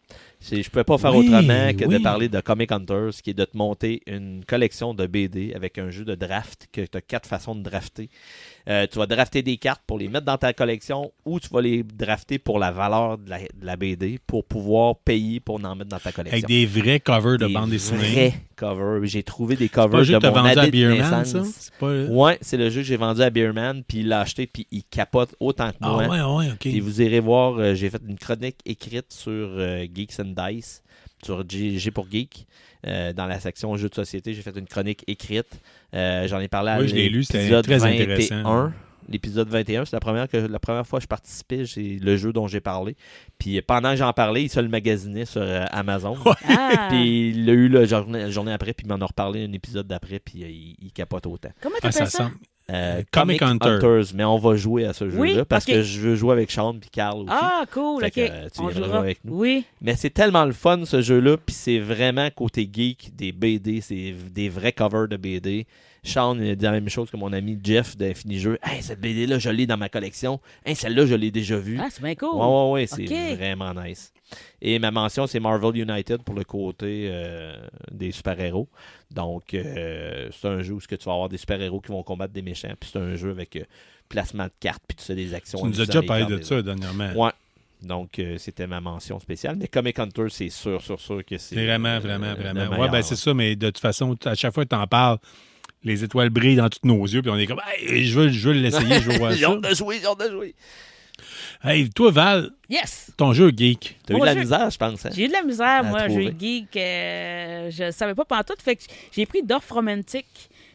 Je ne pouvais pas faire
Oui,
autrement que de
oui.
parler de Comic Hunters, qui est de te monter une collection de BD avec un jeu de draft, que tu as 4 façons de drafter. Tu vas drafter des cartes pour les mettre dans ta collection ou tu vas les drafter pour la valeur de la BD pour pouvoir payer pour en mettre dans ta collection.
Avec des vrais covers de
Des
bande dessinée.
vrais covers. J'ai trouvé des
C'est pas
covers
le jeu
de
que t'as
mon
vendu à
année de
Beerman, ça?
naissance.
C'est pas...
Ouais, c'est le jeu que j'ai vendu à Beerman, puis il l'a acheté, puis il capote autant que moi.
Ah ouais, OK.
Puis vous irez voir, j'ai fait une chronique écrite sur Geeks and Dice, sur G pour Geek, dans la section jeux de société. J'ai fait une chronique écrite. J'en ai parlé à
Oui, je l'ai lu, c'était
l'épisode
très
21.
intéressant.
L'épisode 21, c'est la première fois que je participais, c'est le jeu dont j'ai parlé. Puis pendant que j'en parlais, il se le magasinait sur Amazon.
Ah.
Puis il l'a eu la journée après, puis il m'en a reparlé un épisode d'après, puis il capote autant.
Comment
Ah,
t'appelles
ça
ça?
semble.
Comic
Comic Hunter.
Hunters, mais on va jouer à ce jeu-là
Oui,
parce
ok.
que je veux jouer avec Sean et Carl aussi.
Ah, cool,
Fait
OK.
que, tu
On
viendras
jouera.
avec nous.
Oui.
Mais c'est tellement le fun ce jeu-là, puis c'est vraiment côté geek, des BD, c'est des vrais covers de BD. Sean il dit la même chose que mon ami Jeff d'Infini Jeux. Hey, cette BD-là, je l'ai dans ma collection. Hey, celle-là, je l'ai déjà vue.
Ah, c'est bien cool.
Ouais, c'est
Ok.
vraiment nice. Et ma mention, c'est Marvel United pour le côté des super-héros. Donc, c'est un jeu où tu vas avoir des super-héros qui vont combattre des méchants. Puis c'est un jeu avec placement de cartes, puis tu sais, des actions.
Tu nous as déjà parlé de ça dernièrement.
Ouais. Donc, c'était ma mention spéciale. Mais Comic Hunter, c'est sûr que c'est...
Vraiment.
le
Ouais,
meilleur.
ben c'est ça, mais de toute façon, à chaque fois que tu en parles, les étoiles brillent dans tous nos yeux, puis on est comme, hey, je veux l'essayer, je veux voir
J'ai
ça.
hâte de jouer.
Hey, toi, Val,
Yes!
ton jeu geek.
T'as eu de
Moi,
la
je-
misère, je pense. Hein?
J'ai eu de la misère,
À
moi,
trouver.
jeu geek. Je savais pas pantoute. Fait que j'ai pris Dorf Romantic,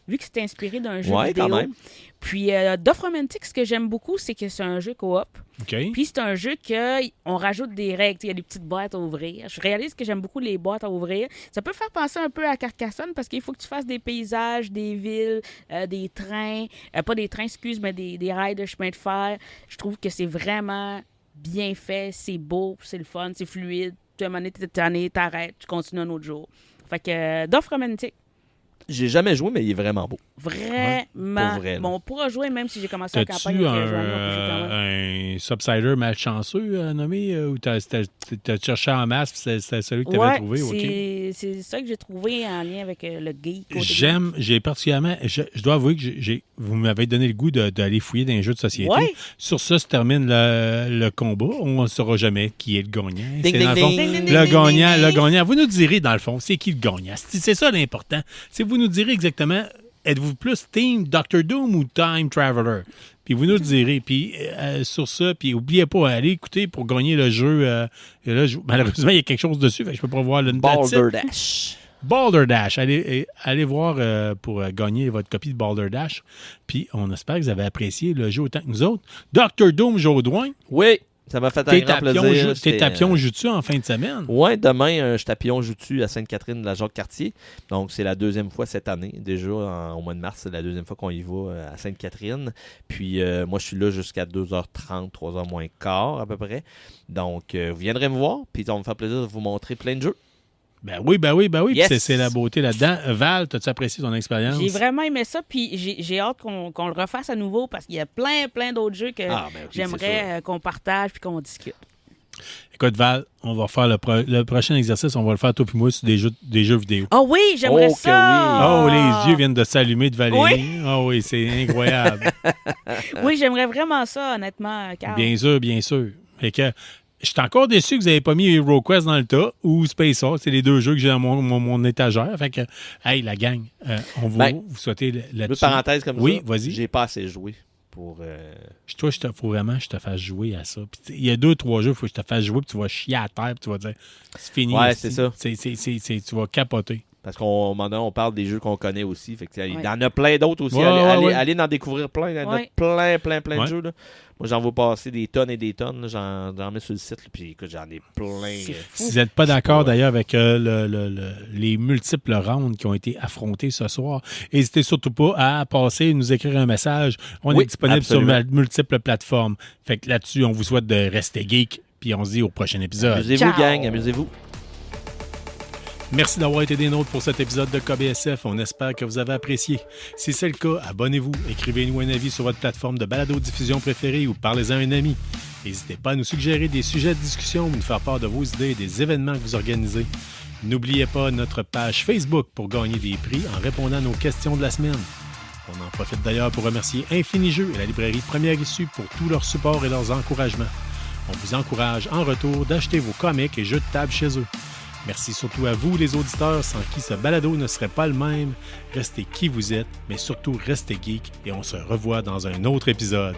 vu que c'était inspiré d'un jeu
Ouais,
vidéo.
quand même.
Puis Dorf Romantic, ce que j'aime beaucoup, c'est que c'est un jeu coop.
OK?
Puis c'est un jeu qu'on rajoute des règles. Il y a des petites boîtes à ouvrir. Je réalise que j'aime beaucoup les boîtes à ouvrir. Ça peut faire penser un peu à Carcassonne parce qu'il faut que tu fasses des paysages, des villes, des trains. Pas des trains, excuse, mais des rails de chemin de fer. Je trouve que c'est vraiment bien fait. C'est beau, c'est le fun, c'est fluide. Tu as un moment donné, t'es tanné, t'arrêtes, tu continues un autre jour. Fait que Dorf Romantic,
J'ai jamais joué, mais il est vraiment beau.
vraiment.
pour vrai, là.
Bon, on pourra jouer même si j'ai commencé la campagne
T'as-tu
avec Joanna, puis j'ai quand même-
un Subsider malchanceux à nommer ou t'as cherché en masse puis c'est celui que t'avais
Ouais,
trouvé? OK.
c'est ça que j'ai trouvé en lien avec le geek. côté
J'ai particulièrement. Je dois avouer que vous m'avez donné le goût d'aller fouiller dans les jeux de société.
Ouais.
Sur ça se termine le combat. On ne saura jamais qui est le gagnant.
Ding,
C'est
ding,
dans le fond,
ding.
Ding, ding, ding,
le
ding,
gagnant,
ding,
le
ding.
gagnant. Vous nous direz, dans le fond, c'est qui le gagnant. C'est ça l'important. C'est vous nous direz exactement, êtes-vous plus Team Doctor Doom ou Time Traveler? Puis vous nous le direz. Puis sur ça, puis n'oubliez pas, allez écouter pour gagner le jeu. Et là, malheureusement, il y a quelque chose dessus. Fait que je peux pas voir le
Balderdash.
Balderdash. Allez voir pour gagner votre copie de Balderdash. Puis on espère que vous avez apprécié le jeu autant que nous autres. Dr. Doom Jaudoin,
Oui, ça m'a fait un grand plaisir.
t'es à Pion Jutsu en fin de semaine.
Ouais, demain, je suis à Pion Jutsu à Sainte-Catherine de la Jacques-Cartier. Donc, c'est la deuxième fois cette année. Déjà, au mois de mars, c'est la deuxième fois qu'on y va à Sainte-Catherine. Puis, moi, je suis là jusqu'à 2h30, 3h moins quart à peu près. Donc, vous viendrez me voir. Puis, ça va me faire plaisir de vous montrer plein de jeux.
Ben oui.
Yes.
Puis c'est la beauté là-dedans. Val, t'as-tu apprécié ton expérience?
J'ai vraiment aimé ça, puis j'ai hâte qu'on le refasse à nouveau parce qu'il y a plein d'autres jeux que
Ah, ben oui, c'est
j'aimerais qu'on partage puis qu'on discute.
Écoute, Val, on va faire le prochain exercice, on va le faire toi puis moi sur des jeux vidéo.
Ah oui, j'aimerais
Oh, que
ça!
Oh, les yeux viennent de s'allumer de Valérie.
Oui.
Oh oui, c'est incroyable.
Oui, j'aimerais vraiment ça, honnêtement, Carl.
Bien sûr. Fait que je suis encore déçu que vous n'avez pas mis HeroQuest dans le tas ou Space Force. C'est les deux jeux que j'ai dans mon étagère. Fait que, hey, la gang, on va vous souhaiter
Deux
là-dessus.
parenthèses comme
Oui,
ça.
vas-y.
J'ai pas assez joué pour...
Toi, faut vraiment que je te fasse jouer à ça. Puis, il y a 2-3 jeux, il faut que je te fasse jouer, puis tu vas chier à terre, puis tu vas dire, c'est fini.
Ouais,
ici.
c'est ça.
Tu vas capoter.
Parce qu'on maintenant, on parle des jeux qu'on connaît aussi. Fait que, il
Ouais.
y en a plein d'autres aussi.
Ouais, ouais.
Allez en découvrir plein. Il y en a
Ouais.
plein de
Ouais.
jeux. Là. Moi, j'en vois passer des tonnes et des tonnes. là. J'en mets sur le site. Là, puis écoute, j'en ai plein.
C'est
Si
fou.
vous n'êtes pas d'accord
pas-
d'ailleurs avec les multiples rounds qui ont été affrontés ce soir, n'hésitez surtout pas à passer, nous écrire un message. On
Oui,
est disponible
absolument.
sur multiples plateformes. Fait que là-dessus, on vous souhaite de rester geek, puis on se dit au prochain épisode.
Amusez-vous,
Ciao.
gang. Amusez-vous.
Merci d'avoir été des nôtres pour cet épisode de KBSF. On espère que vous avez apprécié. Si c'est le cas, abonnez-vous, écrivez-nous un avis sur votre plateforme de balado-diffusion préférée ou parlez-en à un ami. N'hésitez pas à nous suggérer des sujets de discussion ou nous faire part de vos idées et des événements que vous organisez. N'oubliez pas notre page Facebook pour gagner des prix en répondant à nos questions de la semaine. On en profite d'ailleurs pour remercier Infini Jeux et la librairie Première Issue pour tout leur support et leurs encouragements. On vous encourage en retour d'acheter vos comics et jeux de table chez eux. Merci surtout à vous, les auditeurs, sans qui ce balado ne serait pas le même. Restez qui vous êtes, mais surtout restez geek et on se revoit dans un autre épisode.